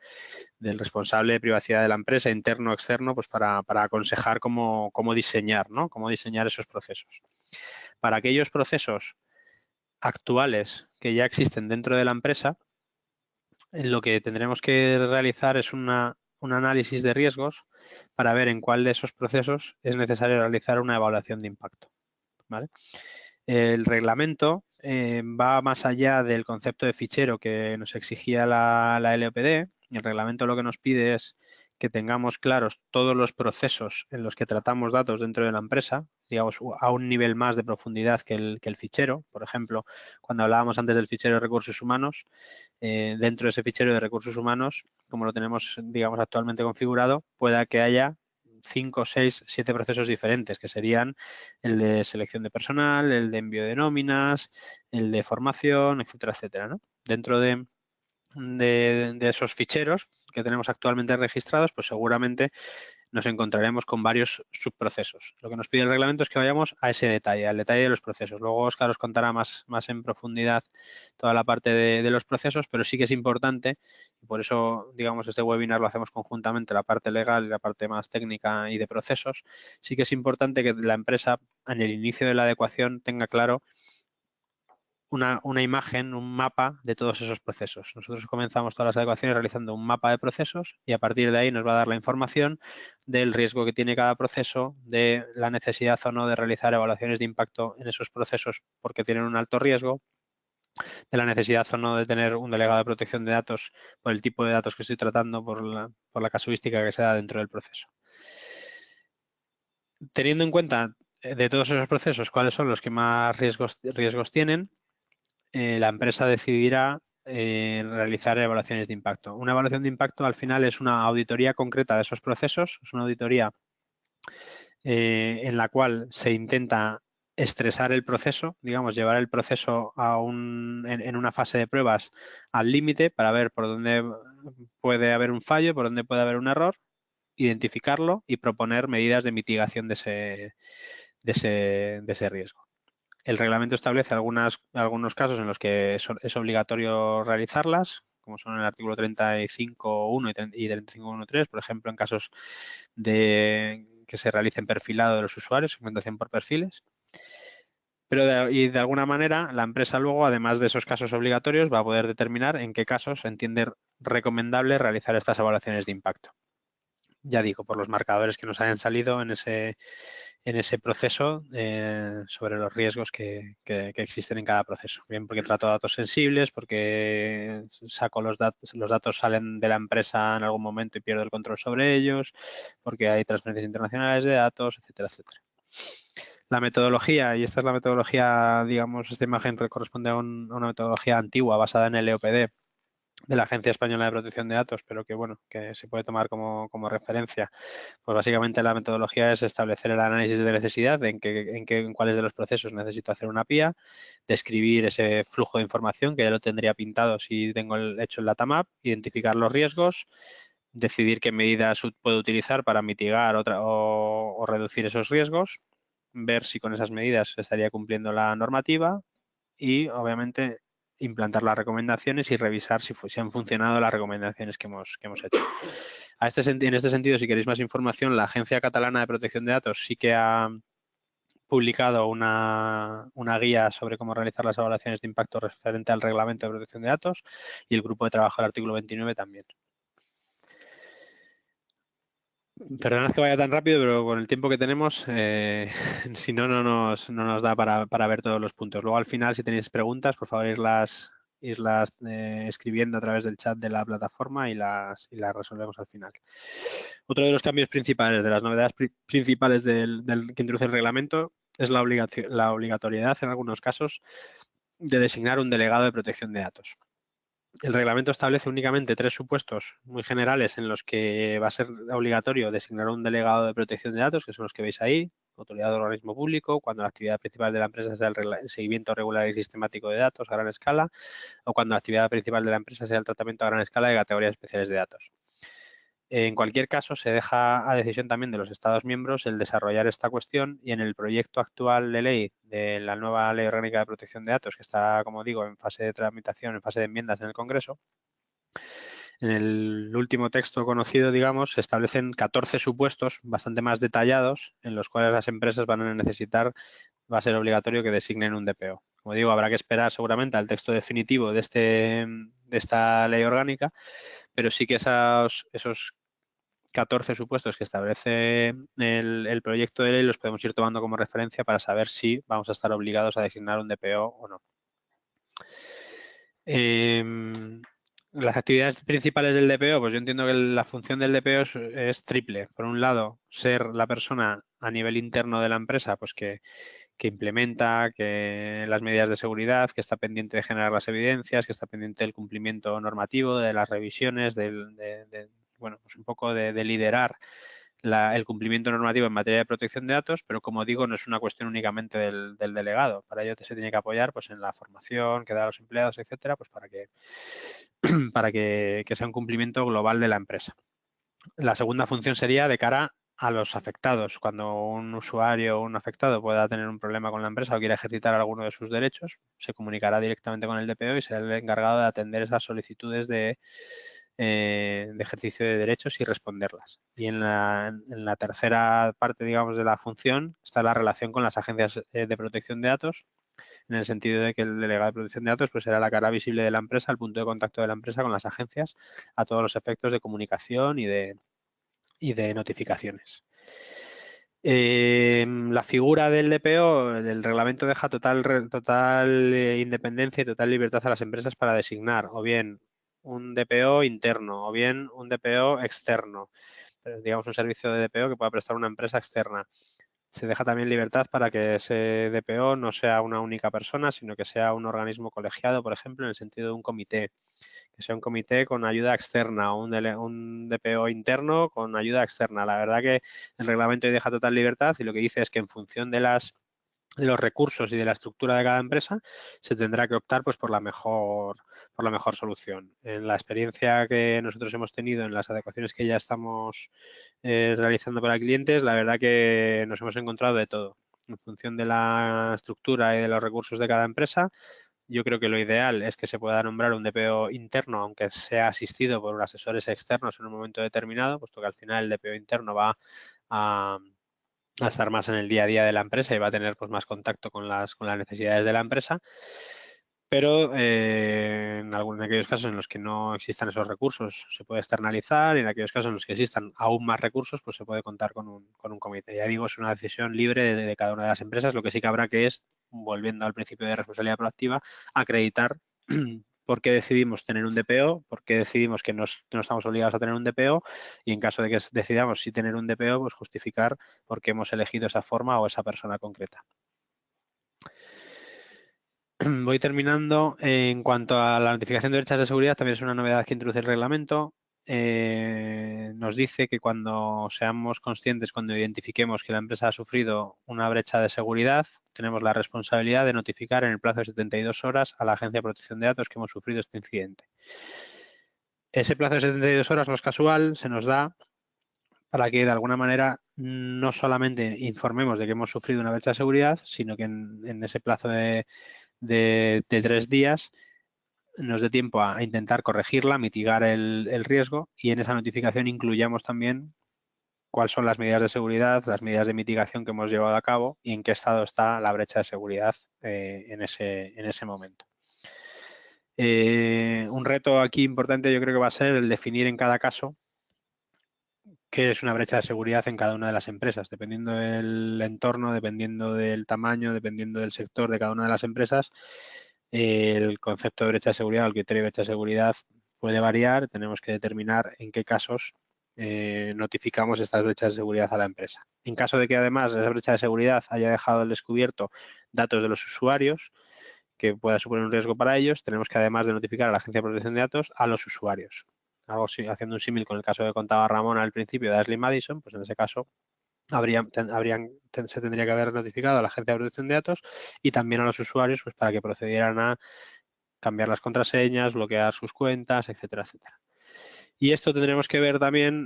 responsable de privacidad de la empresa, interno o externo, pues para aconsejar cómo diseñar, ¿no? Cómo diseñar esos procesos. Para aquellos procesos actuales que ya existen dentro de la empresa, lo que tendremos que realizar es un análisis de riesgos para ver en cuál de esos procesos es necesario realizar una evaluación de impacto, ¿vale? El reglamento va más allá del concepto de fichero que nos exigía la LOPD. El reglamento lo que nos pide es que tengamos claros todos los procesos en los que tratamos datos dentro de la empresa, digamos, a un nivel más de profundidad que el fichero. Por ejemplo, cuando hablábamos antes del fichero de recursos humanos, dentro de ese fichero de recursos humanos, como lo tenemos, digamos, actualmente configurado, pueda que haya 5, 6, 7 procesos diferentes, que serían el de selección de personal, el de envío de nóminas, el de formación, etcétera, etcétera, ¿no? Dentro de esos ficheros que tenemos actualmente registrados, pues seguramente nos encontraremos con varios subprocesos. Lo que nos pide el reglamento es que vayamos a ese detalle, al detalle de los procesos. Luego Óscar os contará más en profundidad toda la parte de los procesos, pero sí que es importante, y por eso, digamos, este webinar lo hacemos conjuntamente, la parte legal y la parte más técnica y de procesos. Sí que es importante que la empresa, en el inicio de la adecuación, tenga claro una imagen, un mapa de todos esos procesos. Nosotros comenzamos todas las adecuaciones realizando un mapa de procesos y a partir de ahí nos va a dar la información del riesgo que tiene cada proceso, de la necesidad o no de realizar evaluaciones de impacto en esos procesos porque tienen un alto riesgo, de la necesidad o no de tener un delegado de protección de datos por el tipo de datos que estoy tratando, por la casuística que se da dentro del proceso. Teniendo en cuenta de todos esos procesos cuáles son los que más riesgos tienen, la empresa decidirá realizar evaluaciones de impacto. Una evaluación de impacto al final es una auditoría concreta de esos procesos, es una auditoría en la cual se intenta estresar el proceso, digamos, llevar el proceso en una fase de pruebas al límite para ver por dónde puede haber un fallo, por dónde puede haber un error, identificarlo y proponer medidas de mitigación de ese riesgo. El reglamento establece algunos casos en los que es obligatorio realizarlas, como son el artículo 35.1 y 35.1.3, por ejemplo, en casos de que se realicen perfilado de los usuarios, segmentación por perfiles. Pero de alguna manera la empresa luego, además de esos casos obligatorios, va a poder determinar en qué casos entiende recomendable realizar estas evaluaciones de impacto. Ya digo, por los marcadores que nos hayan salido en ese proceso sobre los riesgos que existen en cada proceso. Bien porque trato datos sensibles, porque saco los datos salen de la empresa en algún momento y pierdo el control sobre ellos, porque hay transferencias internacionales de datos, etcétera, etcétera. La metodología, y esta es la metodología, digamos, esta imagen corresponde a una metodología antigua basada en el LOPD, de la Agencia Española de Protección de Datos, pero que bueno, que se puede tomar como referencia. Pues básicamente la metodología es establecer el análisis de necesidad, en cuáles de los procesos necesito hacer una PIA, describir ese flujo de información que ya lo tendría pintado si tengo hecho el data map, identificar los riesgos, decidir qué medidas puedo utilizar para mitigar o reducir esos riesgos, ver si con esas medidas se estaría cumpliendo la normativa y obviamente implantar las recomendaciones y revisar si han funcionado las recomendaciones que hemos hecho. En este sentido, si queréis más información, la Agencia Catalana de Protección de Datos sí que ha publicado una guía sobre cómo realizar las evaluaciones de impacto referente al Reglamento de Protección de Datos y el grupo de trabajo del artículo 29 también. Perdonad que vaya tan rápido, pero con el tiempo que tenemos, si no, no nos da para ver todos los puntos. Luego, al final, si tenéis preguntas, por favor, irlas escribiendo a través del chat de la plataforma y las resolvemos al final. Otro de los cambios principales, de las novedades principales que introduce el reglamento, es la obligatoriedad, en algunos casos, de designar un delegado de protección de datos. El reglamento establece únicamente 3 supuestos muy generales en los que va a ser obligatorio designar un delegado de protección de datos, que son los que veis ahí, autoridad de organismo público, cuando la actividad principal de la empresa sea el seguimiento regular y sistemático de datos a gran escala, o cuando la actividad principal de la empresa sea el tratamiento a gran escala de categorías especiales de datos. En cualquier caso, se deja a decisión también de los Estados miembros el desarrollar esta cuestión y en el proyecto actual de ley de la nueva Ley Orgánica de Protección de Datos, que está, como digo, en fase de tramitación, en fase de enmiendas en el Congreso, en el último texto conocido, digamos, se establecen 14 supuestos bastante más detallados en los cuales las empresas van a necesitar, va a ser obligatorio que designen un DPO. Como digo, habrá que esperar seguramente al texto definitivo de esta ley orgánica, pero sí que esos 14 supuestos que establece el proyecto de ley los podemos ir tomando como referencia para saber si vamos a estar obligados a designar un DPO o no. Las actividades principales del DPO, pues yo entiendo que la función del DPO es triple. Por un lado, ser la persona a nivel interno de la empresa, pues que implementa que las medidas de seguridad, que está pendiente de generar las evidencias, que está pendiente del cumplimiento normativo, de las revisiones, bueno, pues un poco de liderar el cumplimiento normativo en materia de protección de datos, pero como digo, no es una cuestión únicamente del delegado. Para ello se tiene que apoyar pues en la formación que da a los empleados, etcétera, pues para que sea un cumplimiento global de la empresa. La segunda función sería de cara a los afectados. Cuando un usuario o un afectado pueda tener un problema con la empresa o quiera ejercitar alguno de sus derechos, se comunicará directamente con el DPO y será el encargado de atender esas solicitudes de ejercicio de derechos y responderlas. Y en la tercera parte, digamos, de la función está la relación con las agencias de protección de datos, en el sentido de que el delegado de protección de datos pues será la cara visible de la empresa, el punto de contacto de la empresa con las agencias a todos los efectos de comunicación y de notificaciones. La figura del DPO, del reglamento, deja total independencia y total libertad a las empresas para designar o bien un DPO interno o bien un DPO externo, digamos un servicio de DPO que pueda prestar una empresa externa. Se deja también libertad para que ese DPO no sea una única persona, sino que sea un organismo colegiado, por ejemplo, en el sentido de un comité, que sea un comité con ayuda externa o un DPO interno con ayuda externa. La verdad que el reglamento deja total libertad y lo que dice es que en función de los recursos y de la estructura de cada empresa se tendrá que optar pues por la mejor solución. En la experiencia que nosotros hemos tenido en las adecuaciones que ya estamos realizando para clientes, la verdad que nos hemos encontrado de todo. En función de la estructura y de los recursos de cada empresa, yo creo que lo ideal es que se pueda nombrar un DPO interno, aunque sea asistido por asesores externos en un momento determinado, puesto que al final el DPO interno va a estar más en el día a día de la empresa y va a tener pues más contacto con las necesidades de la empresa. Pero en aquellos casos en los que no existan esos recursos se puede externalizar y en aquellos casos en los que existan aún más recursos pues se puede contar con un comité. Ya digo, es una decisión libre de cada una de las empresas. Lo que sí que habrá que es, volviendo al principio de responsabilidad proactiva, acreditar por qué decidimos tener un DPO, por qué decidimos que no estamos obligados a tener un DPO y en caso de que decidamos sí tener un DPO, pues justificar por qué hemos elegido esa forma o esa persona concreta. Voy terminando. En cuanto a la notificación de brechas de seguridad, también es una novedad que introduce el reglamento. Nos dice que cuando seamos conscientes, cuando identifiquemos que la empresa ha sufrido una brecha de seguridad, tenemos la responsabilidad de notificar en el plazo de 72 horas a la Agencia de Protección de Datos que hemos sufrido este incidente. Ese plazo de 72 horas no es casual, se nos da para que de alguna manera no solamente informemos de que hemos sufrido una brecha de seguridad, sino que en ese plazo de 3 días nos dé tiempo a intentar corregirla, mitigar el riesgo y en esa notificación incluyamos también cuáles son las medidas de seguridad, las medidas de mitigación que hemos llevado a cabo y en qué estado está la brecha de seguridad en ese momento. Un reto aquí importante yo creo que va a ser el definir en cada caso qué es una brecha de seguridad en cada una de las empresas, dependiendo del entorno, dependiendo del tamaño, dependiendo del sector de cada una de las empresas. El concepto de brecha de seguridad o el criterio de brecha de seguridad puede variar. Tenemos que determinar en qué casos notificamos estas brechas de seguridad a la empresa. En caso de que además esa brecha de seguridad haya dejado al descubierto datos de los usuarios, que pueda suponer un riesgo para ellos, tenemos que, además de notificar a la Agencia de Protección de Datos, a los usuarios. Algo así, haciendo un símil con el caso que contaba Ramón al principio de Ashley Madison, pues en ese caso se tendría que haber notificado a la Agencia de Protección de Datos y también a los usuarios, pues para que procedieran a cambiar las contraseñas, bloquear sus cuentas, etcétera, etcétera. Y esto tendremos que ver también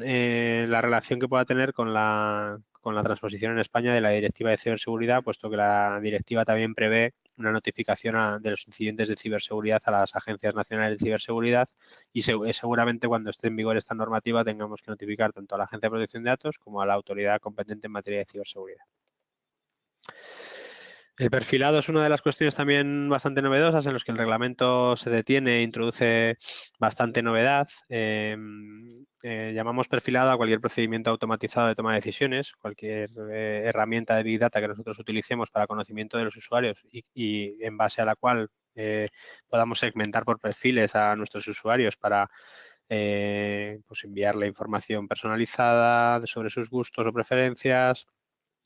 la relación que pueda tener con la transposición en España de la Directiva de Ciberseguridad, puesto que la directiva también prevé una notificación de los incidentes de ciberseguridad a las agencias nacionales de ciberseguridad y seguramente cuando esté en vigor esta normativa tengamos que notificar tanto a la Agencia de Protección de Datos como a la autoridad competente en materia de ciberseguridad. El perfilado es una de las cuestiones también bastante novedosas en los que el reglamento se detiene e introduce bastante novedad. Llamamos perfilado a cualquier procedimiento automatizado de toma de decisiones, cualquier herramienta de Big Data que nosotros utilicemos para conocimiento de los usuarios y en base a la cual podamos segmentar por perfiles a nuestros usuarios para pues enviarle información personalizada sobre sus gustos o preferencias,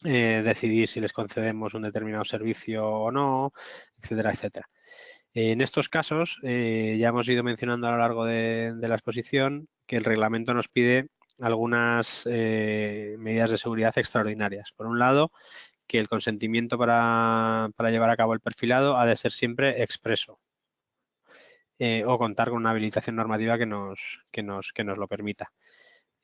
decidir si les concedemos un determinado servicio o no, etcétera, etcétera. En estos casos, ya hemos ido mencionando a lo largo de la exposición que el reglamento nos pide algunas medidas de seguridad extraordinarias. Por un lado, que el consentimiento para llevar a cabo el perfilado ha de ser siempre expreso o contar con una habilitación normativa que nos lo permita.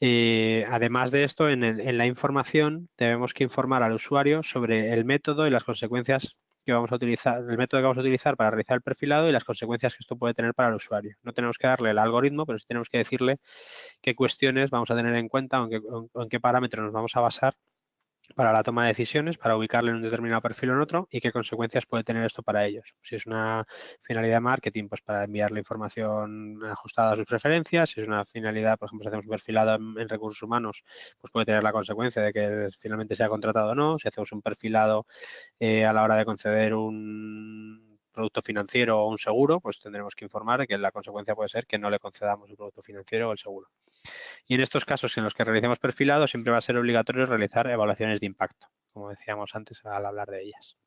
Además de esto, en la información tenemos que informar al usuario sobre el método y las consecuencias que vamos a utilizar, el método que vamos a utilizar para realizar el perfilado y las consecuencias que esto puede tener para el usuario. No tenemos que darle el algoritmo, pero sí tenemos que decirle qué cuestiones vamos a tener en cuenta o en qué parámetros nos vamos a basar para la toma de decisiones, para ubicarle en un determinado perfil o en otro y qué consecuencias puede tener esto para ellos. Si es una finalidad de marketing, pues para enviarle información ajustada a sus preferencias. Si es una finalidad, por ejemplo, si hacemos un perfilado en recursos humanos, pues puede tener la consecuencia de que finalmente sea contratado o no. Si hacemos un perfilado a la hora de conceder un producto financiero o un seguro, pues tendremos que informar de que la consecuencia puede ser que no le concedamos el producto financiero o el seguro. Y en estos casos en los que realicemos perfilado siempre va a ser obligatorio realizar evaluaciones de impacto, como decíamos antes al hablar de ellas.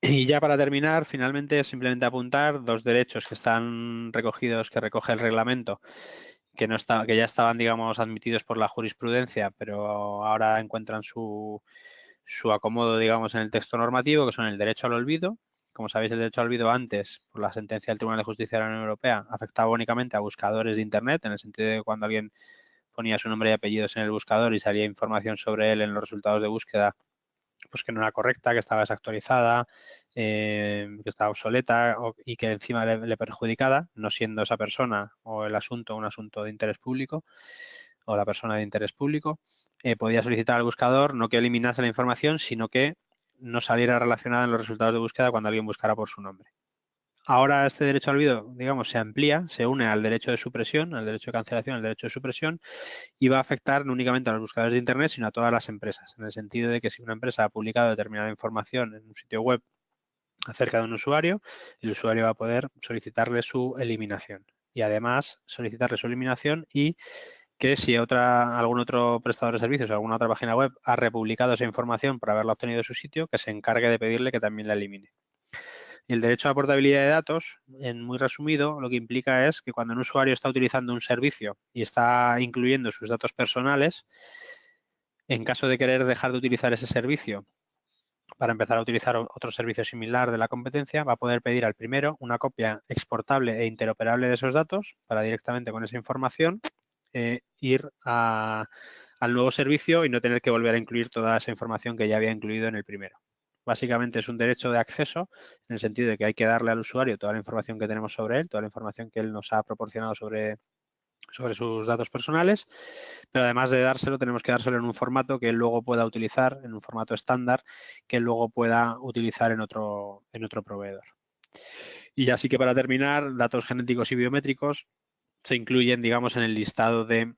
Y ya para terminar, finalmente, simplemente apuntar dos derechos que están recogidos, que recoge el reglamento, que ya estaban, digamos, admitidos por la jurisprudencia, pero ahora encuentran su acomodo, digamos, en el texto normativo, que son el derecho al olvido. Como sabéis, el derecho al olvido antes, por la sentencia del Tribunal de Justicia de la Unión Europea, afectaba únicamente a buscadores de Internet, en el sentido de que cuando alguien ponía su nombre y apellidos en el buscador y salía información sobre él en los resultados de búsqueda, pues que no era correcta, que estaba desactualizada, que estaba obsoleta y que encima le perjudicaba, no siendo esa persona o el asunto un asunto de interés público o la persona de interés público, podía solicitar al buscador no que eliminase la información, sino que no saliera relacionada en los resultados de búsqueda cuando alguien buscara por su nombre. Ahora este derecho al olvido, digamos, se amplía, se une al derecho de supresión, al derecho de cancelación, al derecho de supresión, y va a afectar no únicamente a los buscadores de Internet, sino a todas las empresas, en el sentido de que si una empresa ha publicado determinada información en un sitio web acerca de un usuario, el usuario va a poder solicitarle su eliminación. Y además solicitarle su eliminación y que si algún otro prestador de servicios o alguna otra página web ha republicado esa información por haberla obtenido de su sitio, que se encargue de pedirle que también la elimine. Y el derecho a la portabilidad de datos, en muy resumido, lo que implica es que cuando un usuario está utilizando un servicio y está incluyendo sus datos personales, en caso de querer dejar de utilizar ese servicio para empezar a utilizar otro servicio similar de la competencia, va a poder pedir al primero una copia exportable e interoperable de esos datos para directamente con esa información ir al nuevo servicio y no tener que volver a incluir toda esa información que ya había incluido en el primero. Básicamente es un derecho de acceso en el sentido de que hay que darle al usuario toda la información que tenemos sobre él, toda la información que él nos ha proporcionado sobre sus datos personales, pero además de dárselo, tenemos que dárselo en un formato que él luego pueda utilizar, en un formato estándar, que él luego pueda utilizar en otro proveedor. Y así que para terminar, datos genéticos y biométricos se incluyen, digamos, en el listado de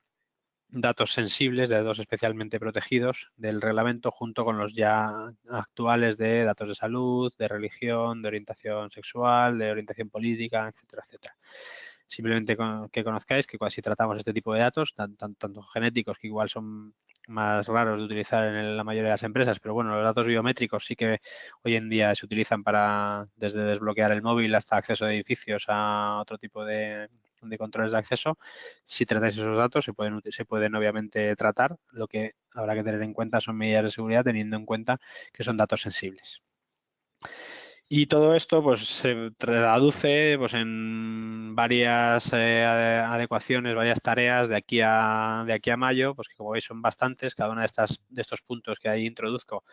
datos sensibles, de datos especialmente protegidos del reglamento, junto con los ya actuales de datos de salud, de religión, de orientación sexual, de orientación política, etcétera, etcétera. Simplemente que conozcáis que si tratamos este tipo de datos, tanto genéticos, que igual son más raros de utilizar en la mayoría de las empresas, pero bueno, los datos biométricos sí que hoy en día se utilizan para desde desbloquear el móvil hasta acceso a edificios a otro tipo de controles de acceso. Si tratáis esos datos, se pueden obviamente tratar. Lo que habrá que tener en cuenta son medidas de seguridad, teniendo en cuenta que son datos sensibles. Y todo esto pues se traduce pues en varias adecuaciones, varias tareas de aquí a mayo, pues que como veis son bastantes. Cada una de estos puntos que ahí introduzco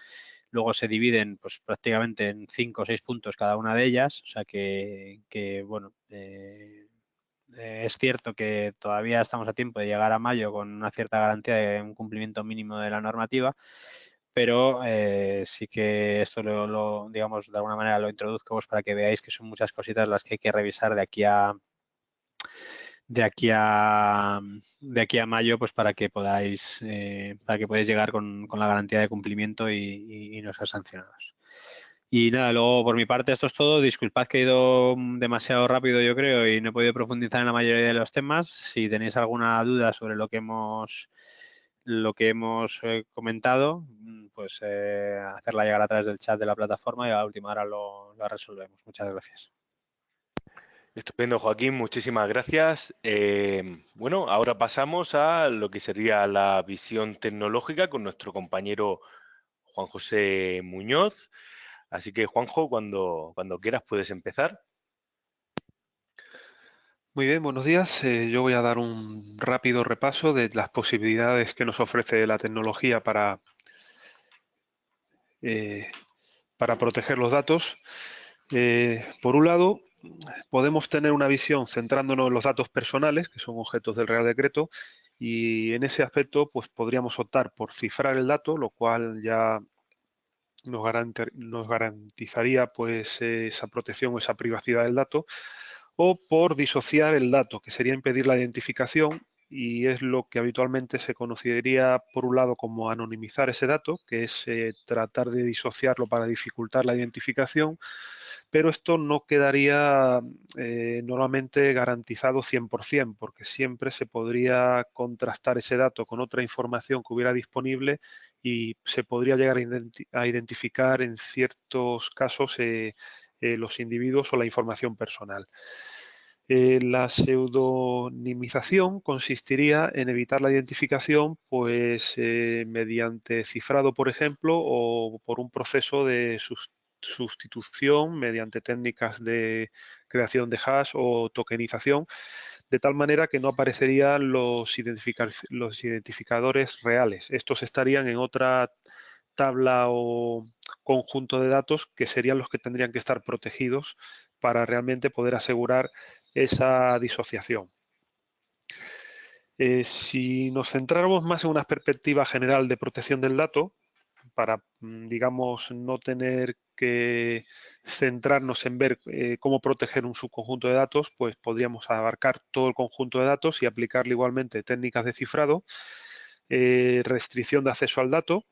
luego se dividen pues prácticamente en 5 o 6 puntos cada una de ellas. O sea que bueno, es cierto que todavía estamos a tiempo de llegar a mayo con una cierta garantía de un cumplimiento mínimo de la normativa, pero sí que esto digamos, de alguna manera lo introduzco pues, para que veáis que son muchas cositas las que hay que revisar de aquí a mayo, pues para que podáis llegar con la garantía de cumplimiento y no ser sancionados. Y nada, luego por mi parte esto es todo. Disculpad que he ido demasiado rápido, yo creo, y no he podido profundizar en la mayoría de los temas. Si tenéis alguna duda sobre lo que hemos comentado, pues hacerla llegar a través del chat de la plataforma y a la última hora lo resolvemos. Muchas gracias. Estupendo, Joaquín, muchísimas gracias. Bueno, ahora pasamos a lo que sería la visión tecnológica con nuestro compañero Juan José Muñoz. Así que, Juanjo, cuando quieras puedes empezar. Muy bien, buenos días. Yo voy a dar un rápido repaso de las posibilidades que nos ofrece la tecnología eh, para proteger los datos. Por un lado, podemos tener una visión centrándonos en los datos personales, que son objetos del Real Decreto, y en ese aspecto pues podríamos optar por cifrar el dato, lo cual ya nos garantizaría pues esa protección o esa privacidad del dato, o por disociar el dato, que sería impedir la identificación, y es lo que habitualmente se conocería por un lado como anonimizar ese dato, que es tratar de disociarlo para dificultar la identificación, pero esto no quedaría normalmente garantizado 100%, porque siempre se podría contrastar ese dato con otra información que hubiera disponible y se podría llegar a identificar en ciertos casos los individuos o la información personal. La pseudonimización consistiría en evitar la identificación pues mediante cifrado, por ejemplo, o por un proceso de sustitución mediante técnicas de creación de hash o tokenización, de tal manera que no aparecerían los identificadores reales. Estos estarían en otra tabla o conjunto de datos que serían los que tendrían que estar protegidos para realmente poder asegurar esa disociación. Si nos centráramos más en una perspectiva general de protección del dato, para, digamos, no tener que centrarnos en ver cómo proteger un subconjunto de datos, pues podríamos abarcar todo el conjunto de datos y aplicarle igualmente técnicas de cifrado, restricción de acceso al dato,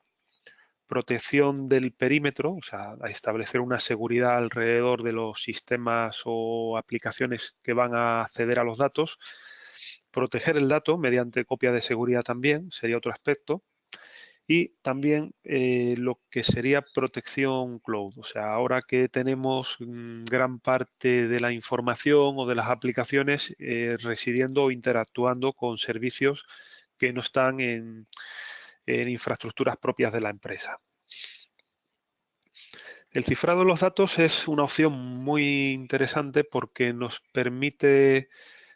protección del perímetro, o sea, a establecer una seguridad alrededor de los sistemas o aplicaciones que van a acceder a los datos, proteger el dato mediante copia de seguridad también, sería otro aspecto, y también lo que sería protección cloud, o sea, ahora que tenemos gran parte de la información o de las aplicaciones residiendo o interactuando con servicios que no están en infraestructuras propias de la empresa. El cifrado de los datos es una opción muy interesante porque nos permite,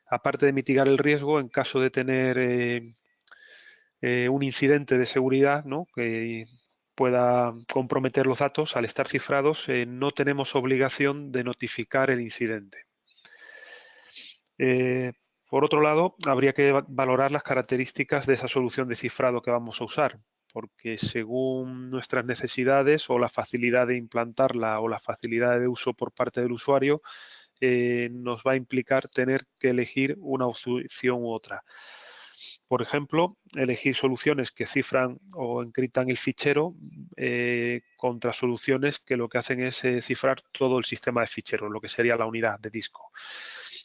aparte de mitigar el riesgo en caso de tener un incidente de seguridad, ¿no?, que pueda comprometer los datos, al estar cifrados no tenemos obligación de notificar el incidente. Por otro lado, habría que valorar las características de esa solución de cifrado que vamos a usar, porque según nuestras necesidades o la facilidad de implantarla o la facilidad de uso por parte del usuario, nos va a implicar tener que elegir una opción u otra. Por ejemplo, elegir soluciones que cifran o encriptan el fichero contra soluciones que lo que hacen es cifrar todo el sistema de ficheros, lo que sería la unidad de disco.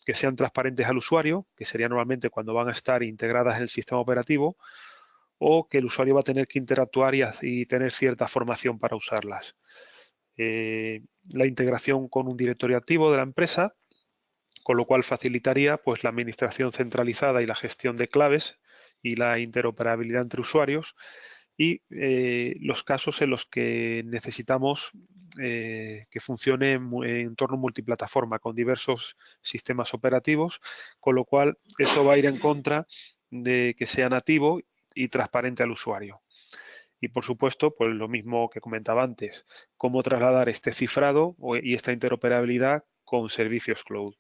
Que sean transparentes al usuario, que sería normalmente cuando van a estar integradas en el sistema operativo, o que el usuario va a tener que interactuar y tener cierta formación para usarlas. La integración con un directorio activo de la empresa, con lo cual facilitaría pues, la administración centralizada y la gestión de claves y la interoperabilidad entre usuarios, y los casos en los que necesitamos que funcione en entorno multiplataforma con diversos sistemas operativos, con lo cual eso va a ir en contra de que sea nativo y transparente al usuario. Y por supuesto, pues lo mismo que comentaba antes, cómo trasladar este cifrado y esta interoperabilidad con servicios cloud.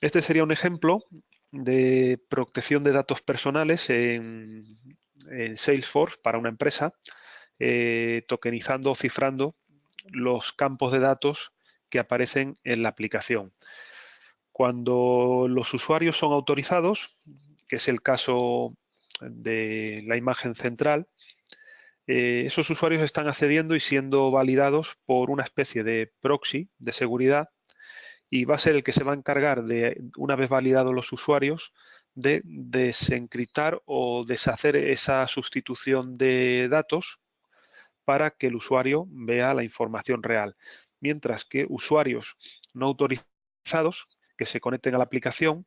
Este sería un ejemplo de protección de datos personales en Salesforce para una empresa, tokenizando o cifrando los campos de datos que aparecen en la aplicación. Cuando los usuarios son autorizados, que es el caso de la imagen central, esos usuarios están accediendo y siendo validados por una especie de proxy de seguridad, y va a ser el que se va a encargar de, una vez validados los usuarios, de desencriptar o deshacer esa sustitución de datos para que el usuario vea la información real. Mientras que usuarios no autorizados que se conecten a la aplicación,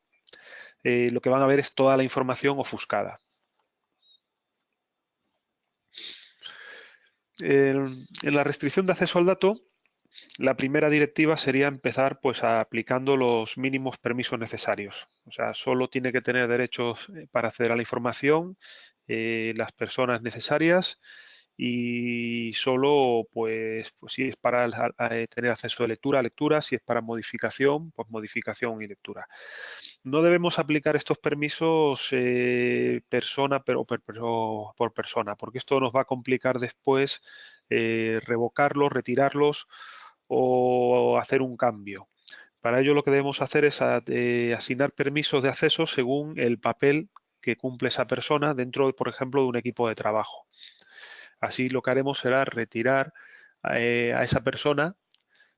lo que van a ver es toda la información ofuscada. En la restricción de acceso al dato, la primera directiva sería empezar pues aplicando los mínimos permisos necesarios. O sea, solo tiene que tener derechos para acceder a la información las personas necesarias, y solo pues si es para tener acceso de lectura, lectura, si es para modificación, pues modificación y lectura. No debemos aplicar estos permisos persona por persona, porque esto nos va a complicar después revocarlos, retirarlos o hacer un cambio. Para ello lo que debemos hacer es asignar permisos de acceso según el papel que cumple esa persona dentro, por ejemplo, de un equipo de trabajo. Así lo que haremos será retirar a esa persona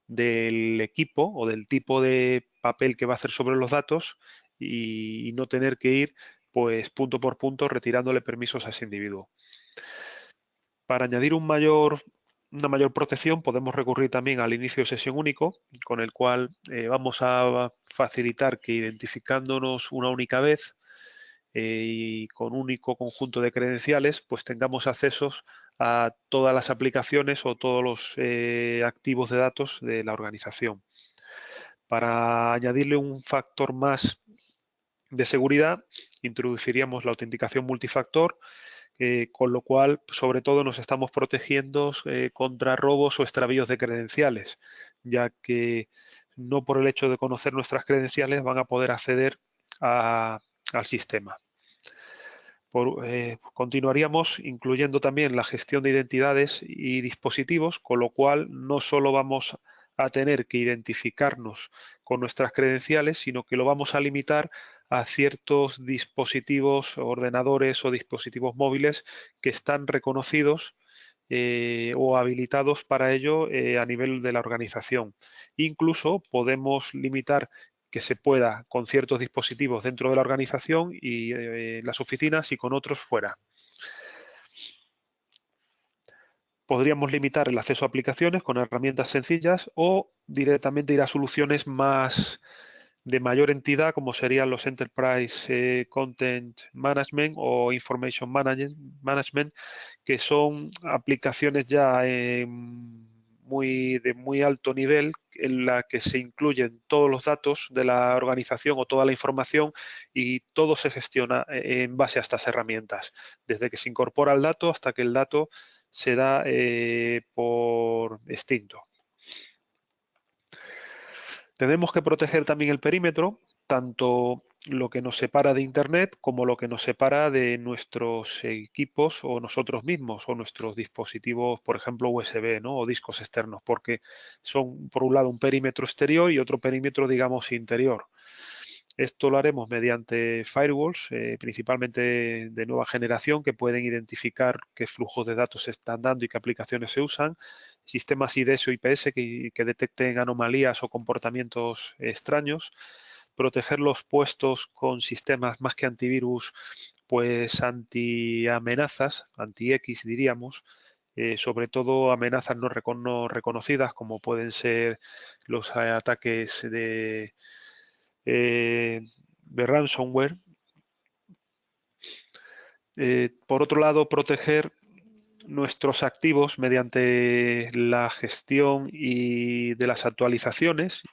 del equipo o del tipo de papel que va a hacer sobre los datos, y no tener que ir pues punto por punto retirándole permisos a ese individuo. Para añadir una mayor protección, podemos recurrir también al inicio de sesión único, con el cual vamos a facilitar que, identificándonos una única vez y con un único conjunto de credenciales, pues tengamos accesos a todas las aplicaciones o todos los activos de datos de la organización. Para añadirle un factor más de seguridad, introduciríamos la autenticación multifactor, con lo cual, sobre todo, nos estamos protegiendo contra robos o extravíos de credenciales, ya que no por el hecho de conocer nuestras credenciales van a poder acceder al sistema. Continuaríamos incluyendo también la gestión de identidades y dispositivos, con lo cual no solo vamos a tener que identificarnos con nuestras credenciales, sino que lo vamos a limitar a ciertos dispositivos, ordenadores o dispositivos móviles que están reconocidos o habilitados para ello a nivel de la organización. Incluso podemos limitar que se pueda con ciertos dispositivos dentro de la organización y las oficinas, y con otros fuera. Podríamos limitar el acceso a aplicaciones con herramientas sencillas, o directamente ir a soluciones de mayor entidad, como serían los Enterprise Content Management o Information Management, que son aplicaciones ya de muy alto nivel, en la que se incluyen todos los datos de la organización o toda la información, y todo se gestiona en base a estas herramientas, desde que se incorpora el dato hasta que el dato se da por extinto. Tenemos que proteger también el perímetro, tanto lo que nos separa de Internet como lo que nos separa de nuestros equipos o nosotros mismos, o nuestros dispositivos, por ejemplo, USB, ¿no? O discos externos, porque son, por un lado, un perímetro exterior y otro perímetro, digamos, interior. Esto lo haremos mediante firewalls, principalmente de nueva generación, que pueden identificar qué flujos de datos se están dando y qué aplicaciones se usan, sistemas IDS o IPS que detecten anomalías o comportamientos extraños, proteger los puestos con sistemas más que antivirus, pues anti-amenazas, anti-X diríamos, sobre todo amenazas no reconocidas como pueden ser los ataques de ransomware. Por otro lado, proteger nuestros activos mediante la gestión y de las actualizaciones,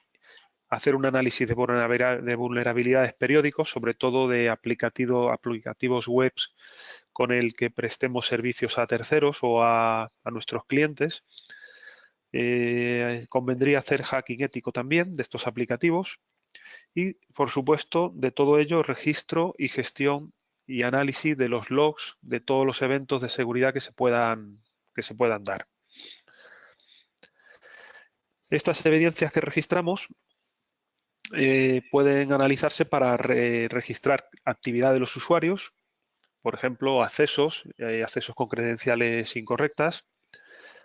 hacer un análisis de vulnerabilidades periódicos, sobre todo de aplicativos web con el que prestemos servicios a terceros o a nuestros clientes. Convendría hacer hacking ético también de estos aplicativos y, por supuesto, de todo ello, registro y gestión y análisis de los logs de todos los eventos de seguridad que se puedan dar. Estas evidencias que registramos pueden analizarse para registrar actividad de los usuarios, por ejemplo, accesos con credenciales incorrectas,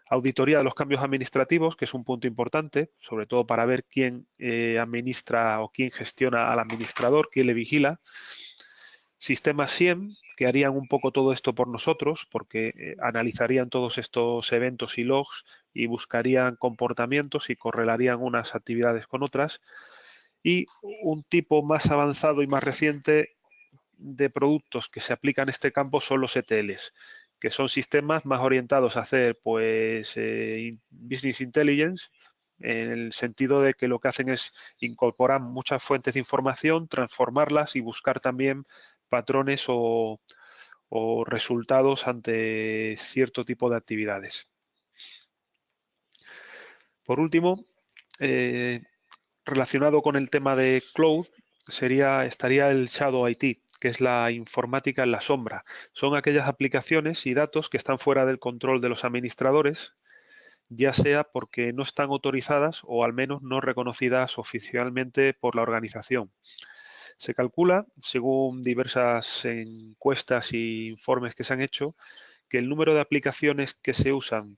auditoría de los cambios administrativos, que es un punto importante, sobre todo para ver quién administra o quién gestiona al administrador, quién le vigila. Sistemas SIEM, que harían un poco todo esto por nosotros, porque analizarían todos estos eventos y logs y buscarían comportamientos y correlarían unas actividades con otras. Y un tipo más avanzado y más reciente de productos que se aplican en este campo son los ETLs, que son sistemas más orientados a hacer pues business intelligence, en el sentido de que lo que hacen es incorporar muchas fuentes de información, transformarlas y buscar también patrones o resultados ante cierto tipo de actividades. Por último, relacionado con el tema de cloud, estaría el Shadow IT, que es la informática en la sombra. Son aquellas aplicaciones y datos que están fuera del control de los administradores, ya sea porque no están autorizadas o al menos no reconocidas oficialmente por la organización. Se calcula, según diversas encuestas e informes que se han hecho, que el número de aplicaciones que se usan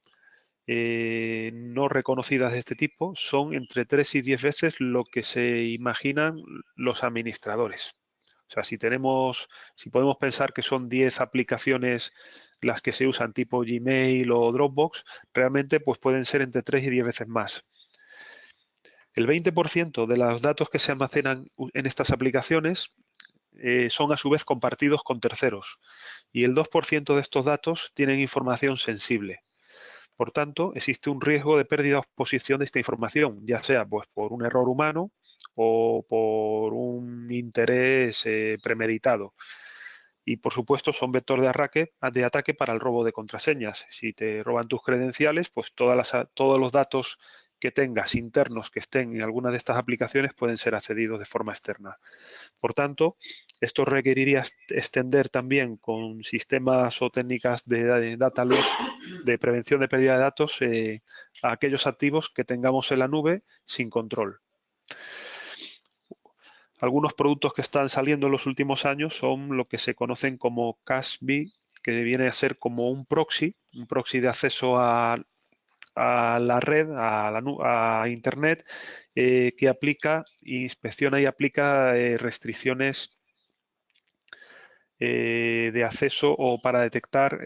no reconocidas de este tipo son entre 3 y 10 veces lo que se imaginan los administradores. O sea, si podemos pensar que son 10 aplicaciones las que se usan tipo Gmail o Dropbox, realmente pues pueden ser entre 3 y 10 veces más. El 20% de los datos que se almacenan en estas aplicaciones son a su vez compartidos con terceros y el 2% de estos datos tienen información sensible. Por tanto, existe un riesgo de pérdida o exposición de esta información, ya sea pues, por un error humano o por un interés premeditado. Y, por supuesto, son vector de ataque para el robo de contraseñas. Si te roban tus credenciales, pues todos los datos que tengas internos que estén en alguna de estas aplicaciones pueden ser accedidos de forma externa. Por tanto, esto requeriría extender también con sistemas o técnicas de data loss, de prevención de pérdida de datos, a aquellos activos que tengamos en la nube sin control. Algunos productos que están saliendo en los últimos años son lo que se conocen como CASB, que viene a ser como un proxy de acceso a la red, a Internet, que inspecciona y aplica restricciones de acceso o para detectar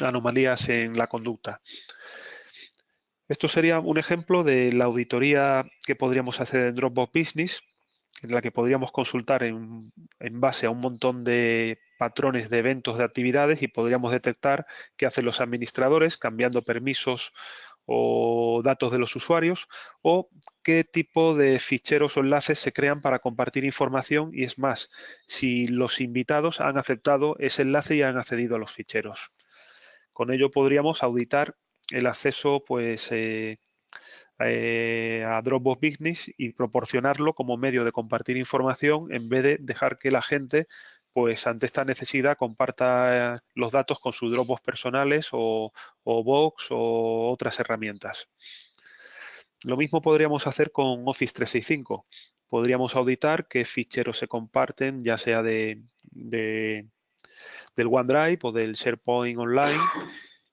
anomalías en la conducta. Esto sería un ejemplo de la auditoría que podríamos hacer en Dropbox Business, en la que podríamos consultar en base a un montón de patrones de eventos de actividades y podríamos detectar qué hacen los administradores cambiando permisos o datos de los usuarios o qué tipo de ficheros o enlaces se crean para compartir información y es más, si los invitados han aceptado ese enlace y han accedido a los ficheros. Con ello podríamos auditar el acceso pues, a Dropbox Business y proporcionarlo como medio de compartir información en vez de dejar que la gente pues ante esta necesidad comparta los datos con sus Dropbox personales o Box o otras herramientas. Lo mismo podríamos hacer con Office 365. Podríamos auditar qué ficheros se comparten, ya sea del OneDrive o del SharePoint Online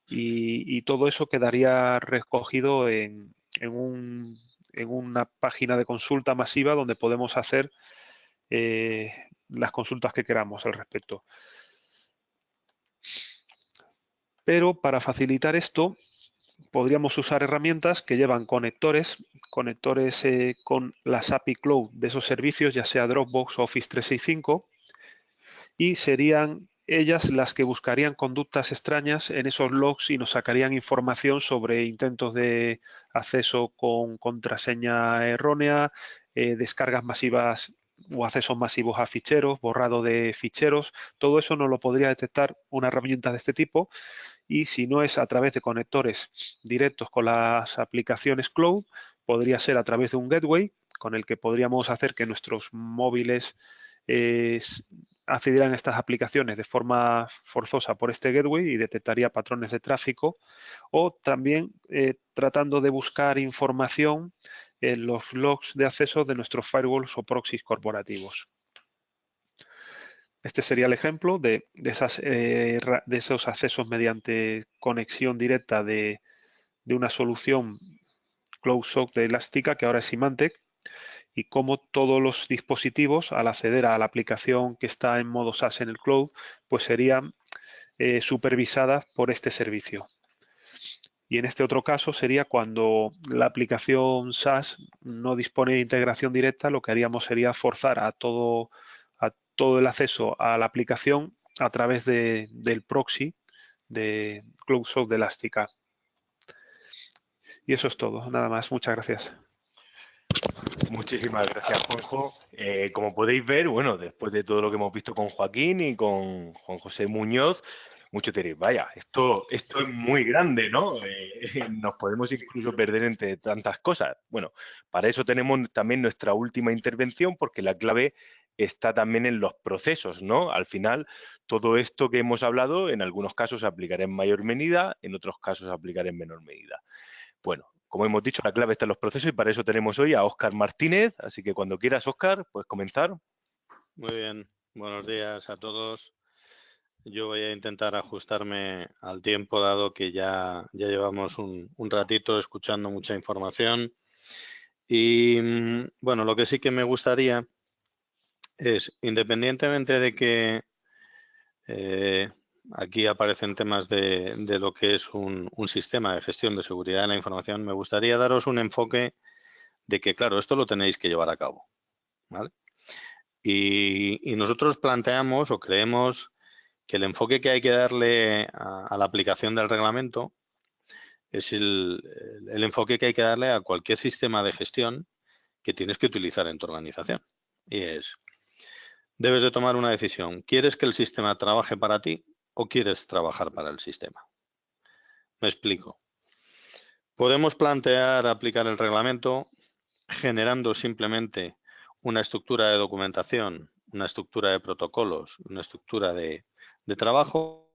y todo eso quedaría recogido en una página de consulta masiva donde podemos hacer las consultas que queramos al respecto. Pero para facilitar esto, podríamos usar herramientas que llevan conectores con las API Cloud de esos servicios, ya sea Dropbox o Office 365, y serían ellas las que buscarían conductas extrañas en esos logs y nos sacarían información sobre intentos de acceso con contraseña errónea, descargas masivas o accesos masivos a ficheros, borrado de ficheros. Todo eso nos lo podría detectar una herramienta de este tipo, y si no es a través de conectores directos con las aplicaciones cloud, podría ser a través de un gateway con el que podríamos hacer que nuestros móviles accedieran a estas aplicaciones de forma forzosa por este gateway y detectaría patrones de tráfico, o también tratando de buscar información en los logs de acceso de nuestros firewalls o proxies corporativos. Este sería el ejemplo de esos accesos mediante conexión directa de una solución Cloud SOC de Elastica, que ahora es Symantec, y cómo todos los dispositivos, al acceder a la aplicación que está en modo SaaS en el cloud, pues serían supervisadas por este servicio. Y en este otro caso sería cuando la aplicación SaaS no dispone de integración directa, lo que haríamos sería forzar a todo el acceso a la aplicación a través del proxy de Cloud SOC de Elastica. Y eso es todo, nada más. Muchas gracias. Muchísimas gracias, Juanjo. Como podéis ver, bueno, después de todo lo que hemos visto con Joaquín y con Juan José Muñoz, muchos diréis, vaya, esto es muy grande, ¿no? Nos podemos incluso perder entre tantas cosas. Bueno, para eso tenemos también nuestra última intervención, porque la clave está también en los procesos, ¿no? Al final, todo esto que hemos hablado, en algunos casos se aplicará en mayor medida, en otros casos se aplicará en menor medida. Bueno, como hemos dicho, la clave está en los procesos y para eso tenemos hoy a Óscar Martínez. Así que cuando quieras, Óscar, puedes comenzar. Muy bien, buenos días a todos. Yo voy a intentar ajustarme al tiempo, dado que ya llevamos un ratito escuchando mucha información. Y bueno, lo que sí que me gustaría es, independientemente de que aquí aparecen temas de lo que es un sistema de gestión de seguridad de la información, me gustaría daros un enfoque de que, claro, esto lo tenéis que llevar a cabo, ¿vale? Y nosotros planteamos o creemos que el enfoque que hay que darle a la aplicación del reglamento es el enfoque que hay que darle a cualquier sistema de gestión que tienes que utilizar en tu organización. Y es, debes de tomar una decisión. ¿Quieres que el sistema trabaje para ti o quieres trabajar para el sistema? Me explico. Podemos plantear aplicar el reglamento generando simplemente una estructura de documentación, una estructura de protocolos, una estructura de trabajo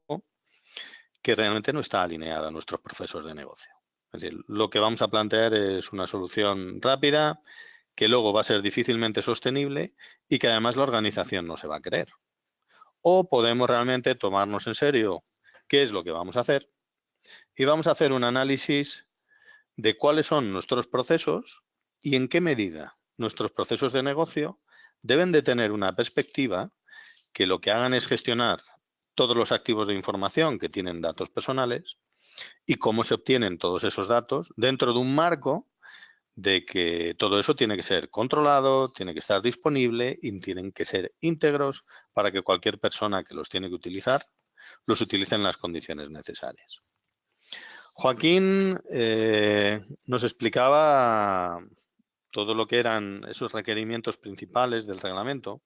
que realmente no está alineada a nuestros procesos de negocio. Es decir, lo que vamos a plantear es una solución rápida que luego va a ser difícilmente sostenible y que además la organización no se va a querer. O podemos realmente tomarnos en serio qué es lo que vamos a hacer y vamos a hacer un análisis de cuáles son nuestros procesos y en qué medida nuestros procesos de negocio deben de tener una perspectiva que lo que hagan es gestionar todos los activos de información que tienen datos personales y cómo se obtienen todos esos datos dentro de un marco de que todo eso tiene que ser controlado, tiene que estar disponible y tienen que ser íntegros para que cualquier persona que los tiene que utilizar los utilice en las condiciones necesarias. Joaquín nos explicaba todo lo que eran esos requerimientos principales del reglamento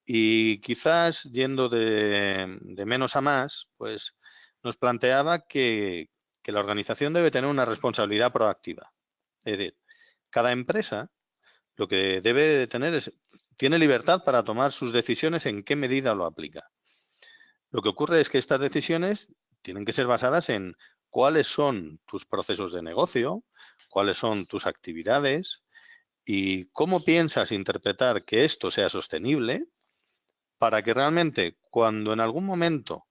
y quizás yendo de menos a más, pues nos planteaba que la organización debe tener una responsabilidad proactiva. Es decir, cada empresa lo que debe de tener es, tiene libertad para tomar sus decisiones en qué medida lo aplica. Lo que ocurre es que estas decisiones tienen que ser basadas en cuáles son tus procesos de negocio, cuáles son tus actividades y cómo piensas interpretar que esto sea sostenible para que realmente cuando en algún momento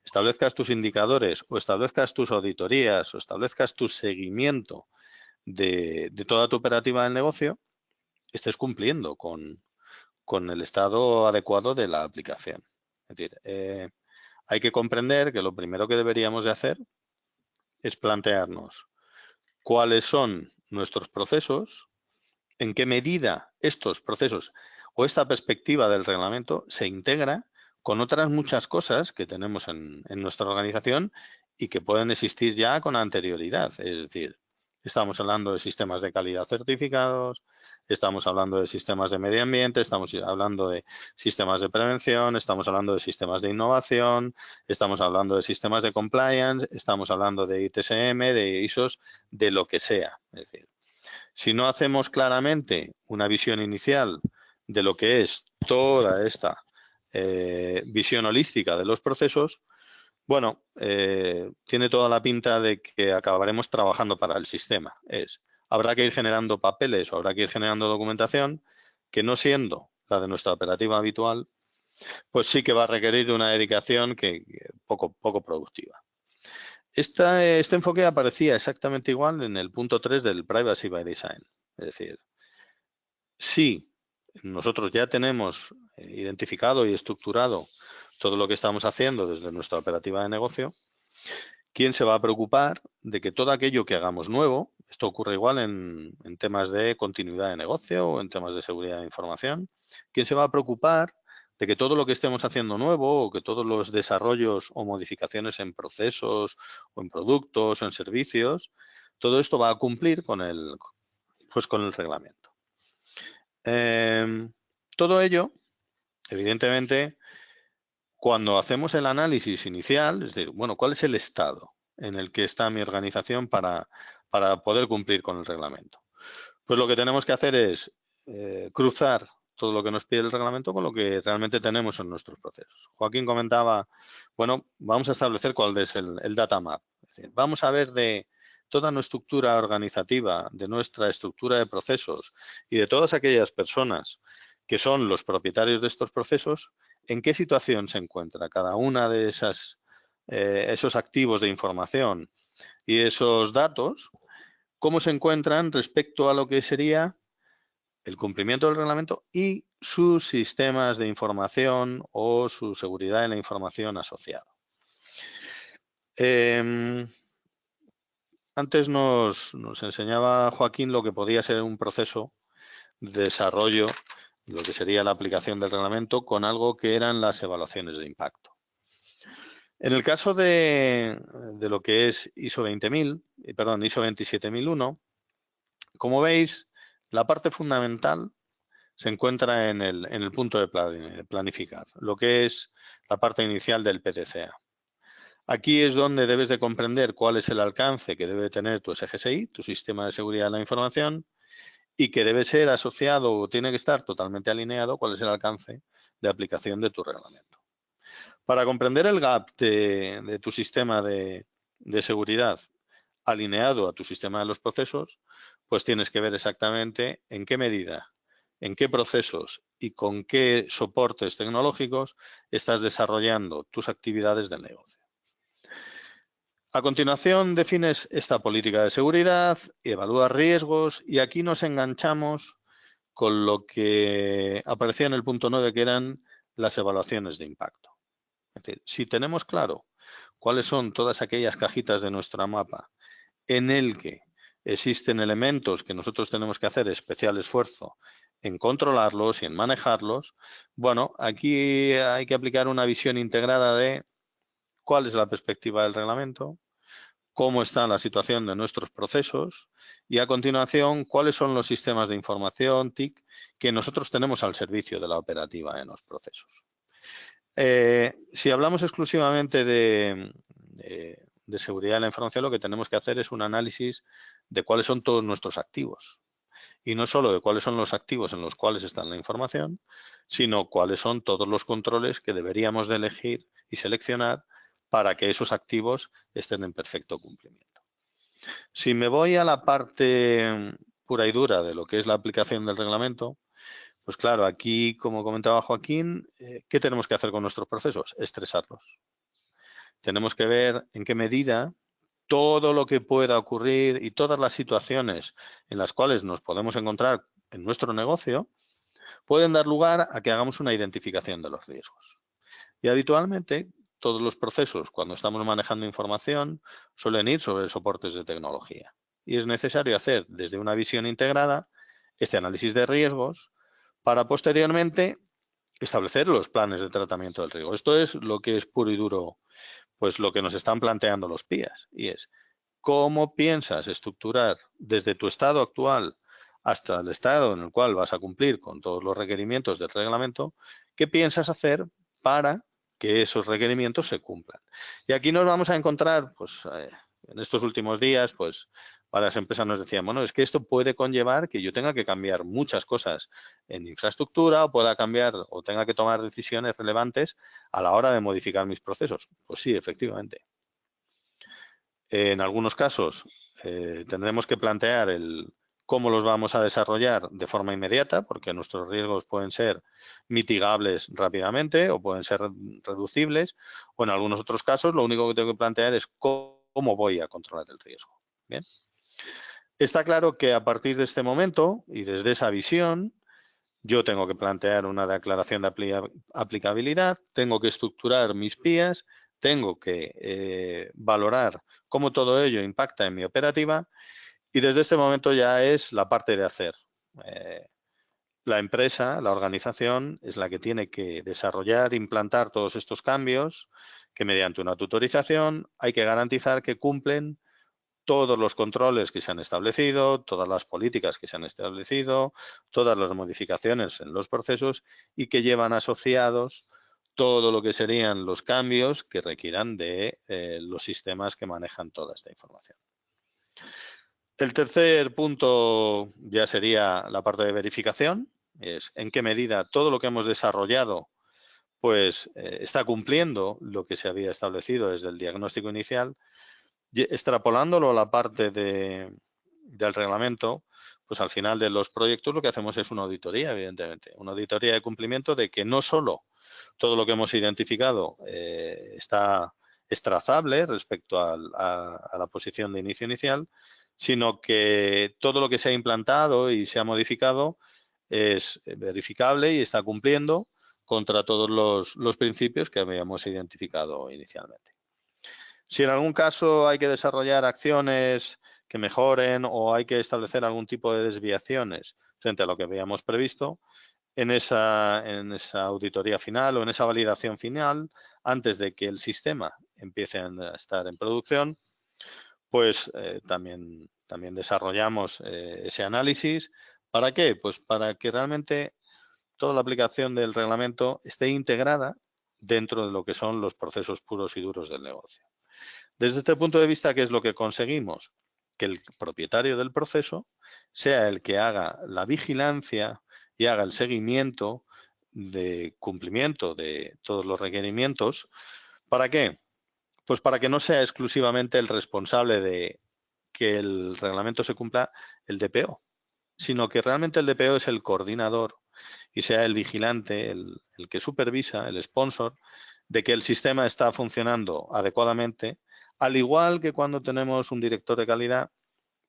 establezcas tus indicadores o establezcas tus auditorías o establezcas tu seguimiento de toda tu operativa del negocio, estés cumpliendo con con el estado adecuado de la aplicación. Es decir, hay que comprender que lo primero que deberíamos de hacer es plantearnos cuáles son nuestros procesos, en qué medida estos procesos o esta perspectiva del reglamento se integra con otras muchas cosas que tenemos en nuestra organización y que pueden existir ya con anterioridad. Es decir, estamos hablando de sistemas de calidad certificados, estamos hablando de sistemas de medio ambiente, estamos hablando de sistemas de prevención, estamos hablando de sistemas de innovación, estamos hablando de sistemas de compliance, estamos hablando de ITSM, de ISOs, de lo que sea. Es decir, si no hacemos claramente una visión inicial de lo que es toda esta visión holística de los procesos, bueno, tiene toda la pinta de que acabaremos trabajando para el sistema. Habrá que ir generando papeles o habrá que ir generando documentación que, no siendo la de nuestra operativa habitual, pues sí que va a requerir una dedicación que poco productiva. Este enfoque aparecía exactamente igual en el punto 3 del Privacy by Design. Es decir, si nosotros ya tenemos identificado y estructurado todo lo que estamos haciendo desde nuestra operativa de negocio, ¿quién se va a preocupar de que todo aquello que hagamos nuevo, esto ocurre igual en temas de continuidad de negocio o en temas de seguridad de información, ¿quién se va a preocupar de que todo lo que estemos haciendo nuevo o que todos los desarrollos o modificaciones en procesos o en productos o en servicios, todo esto va a cumplir con el reglamento? Todo ello, evidentemente, cuando hacemos el análisis inicial, es decir, bueno, ¿cuál es el estado en el que está mi organización para poder cumplir con el reglamento? Pues lo que tenemos que hacer es cruzar todo lo que nos pide el reglamento con lo que realmente tenemos en nuestros procesos. Joaquín comentaba, bueno, vamos a establecer cuál es el data map. Es decir, vamos a ver de toda nuestra estructura organizativa, de nuestra estructura de procesos y de todas aquellas personas que son los propietarios de estos procesos, en qué situación se encuentra cada una de esos activos de información y esos datos, cómo se encuentran respecto a lo que sería el cumplimiento del reglamento y sus sistemas de información o su seguridad en la información asociada. Antes nos enseñaba Joaquín lo que podía ser un proceso de desarrollo, lo que sería la aplicación del reglamento, con algo que eran las evaluaciones de impacto. En el caso de lo que es ISO 27001, como veis, la parte fundamental se encuentra en el punto de planificar, lo que es la parte inicial del PDCA. Aquí es donde debes de comprender cuál es el alcance que debe tener tu SGSI, tu Sistema de Seguridad de la Información, y que debe ser asociado o tiene que estar totalmente alineado cuál es el alcance de aplicación de tu reglamento. Para comprender el gap de tu sistema de seguridad alineado a tu sistema de los procesos, pues tienes que ver exactamente en qué medida, en qué procesos y con qué soportes tecnológicos estás desarrollando tus actividades del negocio. A continuación, defines esta política de seguridad, evalúas riesgos y aquí nos enganchamos con lo que aparecía en el punto 9, que eran las evaluaciones de impacto. Es decir, si tenemos claro cuáles son todas aquellas cajitas de nuestra mapa en el que existen elementos que nosotros tenemos que hacer especial esfuerzo en controlarlos y en manejarlos, bueno, aquí hay que aplicar una visión integrada de cuál es la perspectiva del reglamento, cómo está la situación de nuestros procesos y a continuación cuáles son los sistemas de información TIC que nosotros tenemos al servicio de la operativa en los procesos. Si hablamos exclusivamente de seguridad de la información, lo que tenemos que hacer es un análisis de cuáles son todos nuestros activos. Y no solo de cuáles son los activos en los cuales está la información, sino cuáles son todos los controles que deberíamos de elegir y seleccionar para que esos activos estén en perfecto cumplimiento. Si me voy a la parte pura y dura de lo que es la aplicación del reglamento, pues claro, aquí, como comentaba Joaquín, ¿qué tenemos que hacer con nuestros procesos? Estresarlos. Tenemos que ver en qué medida todo lo que pueda ocurrir y todas las situaciones en las cuales nos podemos encontrar en nuestro negocio, pueden dar lugar a que hagamos una identificación de los riesgos. Y habitualmente todos los procesos, cuando estamos manejando información, suelen ir sobre soportes de tecnología. Y es necesario hacer desde una visión integrada este análisis de riesgos para posteriormente establecer los planes de tratamiento del riesgo. Esto es lo que es puro y duro, pues lo que nos están planteando los PIAs, y es cómo piensas estructurar desde tu estado actual hasta el estado en el cual vas a cumplir con todos los requerimientos del reglamento, qué piensas hacer para que esos requerimientos se cumplan. Y aquí nos vamos a encontrar, pues, en estos últimos días, pues, varias empresas nos decían, bueno, es que esto puede conllevar que yo tenga que cambiar muchas cosas en infraestructura o pueda cambiar o tenga que tomar decisiones relevantes a la hora de modificar mis procesos. Pues sí, efectivamente. En algunos casos tendremos que plantear cómo los vamos a desarrollar de forma inmediata, porque nuestros riesgos pueden ser mitigables rápidamente o pueden ser reducibles, o en algunos otros casos lo único que tengo que plantear es cómo voy a controlar el riesgo. Bien. Está claro que a partir de este momento y desde esa visión, yo tengo que plantear una declaración de aplicabilidad, tengo que estructurar mis PIAs, tengo que valorar cómo todo ello impacta en mi operativa y desde este momento ya es la parte de hacer. La empresa, la organización, es la que tiene que desarrollar, implantar todos estos cambios que mediante una tutorización hay que garantizar que cumplen todos los controles que se han establecido, todas las políticas que se han establecido, todas las modificaciones en los procesos y que llevan asociados todo lo que serían los cambios que requieran de los sistemas que manejan toda esta información. El tercer punto ya sería la parte de verificación, es en qué medida todo lo que hemos desarrollado pues está cumpliendo lo que se había establecido desde el diagnóstico inicial. Extrapolándolo a la parte del reglamento, pues al final de los proyectos lo que hacemos es una auditoría, evidentemente, una auditoría de cumplimiento de que no solo todo lo que hemos identificado es trazable respecto a la posición de inicio inicial, sino que todo lo que se ha implantado y se ha modificado es verificable y está cumpliendo contra todos los principios que habíamos identificado inicialmente. Si en algún caso hay que desarrollar acciones que mejoren o hay que establecer algún tipo de desviaciones frente a lo que habíamos previsto, en esa auditoría final o en esa validación final, antes de que el sistema empiece a estar en producción, pues también desarrollamos ese análisis. ¿Para qué? Pues para que realmente toda la aplicación del reglamento esté integrada dentro de lo que son los procesos puros y duros del negocio. Desde este punto de vista, ¿qué es lo que conseguimos? Que el propietario del proceso sea el que haga la vigilancia y haga el seguimiento de cumplimiento de todos los requerimientos. ¿Para qué? Pues para que no sea exclusivamente el responsable de que el reglamento se cumpla el DPO, sino que realmente el DPO es el coordinador y sea el vigilante, el que supervisa, el sponsor, de que el sistema está funcionando adecuadamente, al igual que cuando tenemos un director de calidad,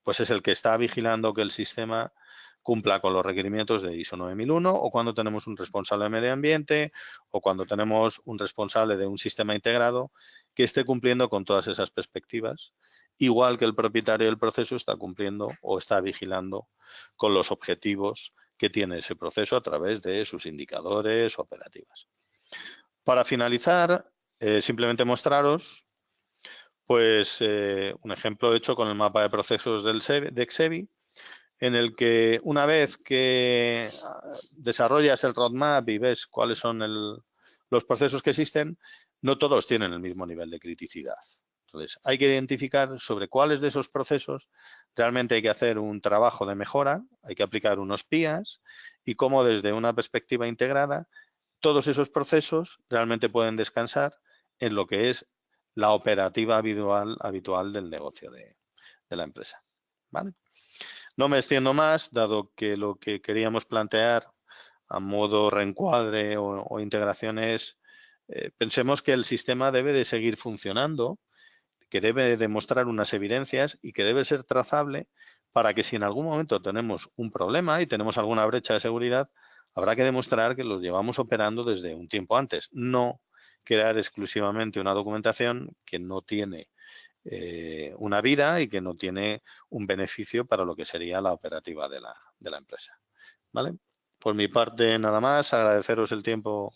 pues es el que está vigilando que el sistema cumpla con los requerimientos de ISO 9001 o cuando tenemos un responsable de medio ambiente o cuando tenemos un responsable de un sistema integrado que esté cumpliendo con todas esas perspectivas, igual que el propietario del proceso está cumpliendo o está vigilando con los objetivos que tiene ese proceso a través de sus indicadores operativas. Para finalizar, simplemente mostraros pues un ejemplo hecho con el mapa de procesos de Exevi, en el que una vez que desarrollas el roadmap y ves cuáles son los procesos que existen, no todos tienen el mismo nivel de criticidad. Entonces, hay que identificar sobre cuáles de esos procesos realmente hay que hacer un trabajo de mejora, hay que aplicar unos PIAs y cómo desde una perspectiva integrada todos esos procesos realmente pueden descansar en lo que es la operativa habitual del negocio de la empresa. ¿Vale? No me extiendo más, dado que lo que queríamos plantear a modo reencuadre o integración es, pensemos que el sistema debe de seguir funcionando, que debe demostrar unas evidencias y que debe ser trazable para que si en algún momento tenemos un problema y tenemos alguna brecha de seguridad, habrá que demostrar que los llevamos operando desde un tiempo antes, no crear exclusivamente una documentación que no tiene una vida y que no tiene un beneficio para lo que sería la operativa de la empresa. ¿Vale? Por mi parte, nada más, agradeceros el tiempo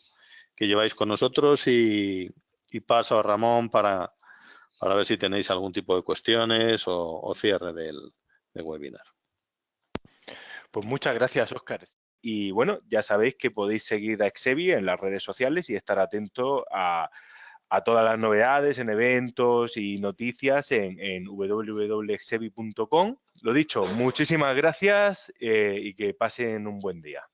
que lleváis con nosotros y paso a Ramón para ver si tenéis algún tipo de cuestiones o cierre del webinar. Pues muchas gracias, Óscar. Y bueno, ya sabéis que podéis seguir a Exevi en las redes sociales y estar atentos a todas las novedades en eventos y noticias en www.exevi.com. Lo dicho, muchísimas gracias y que pasen un buen día.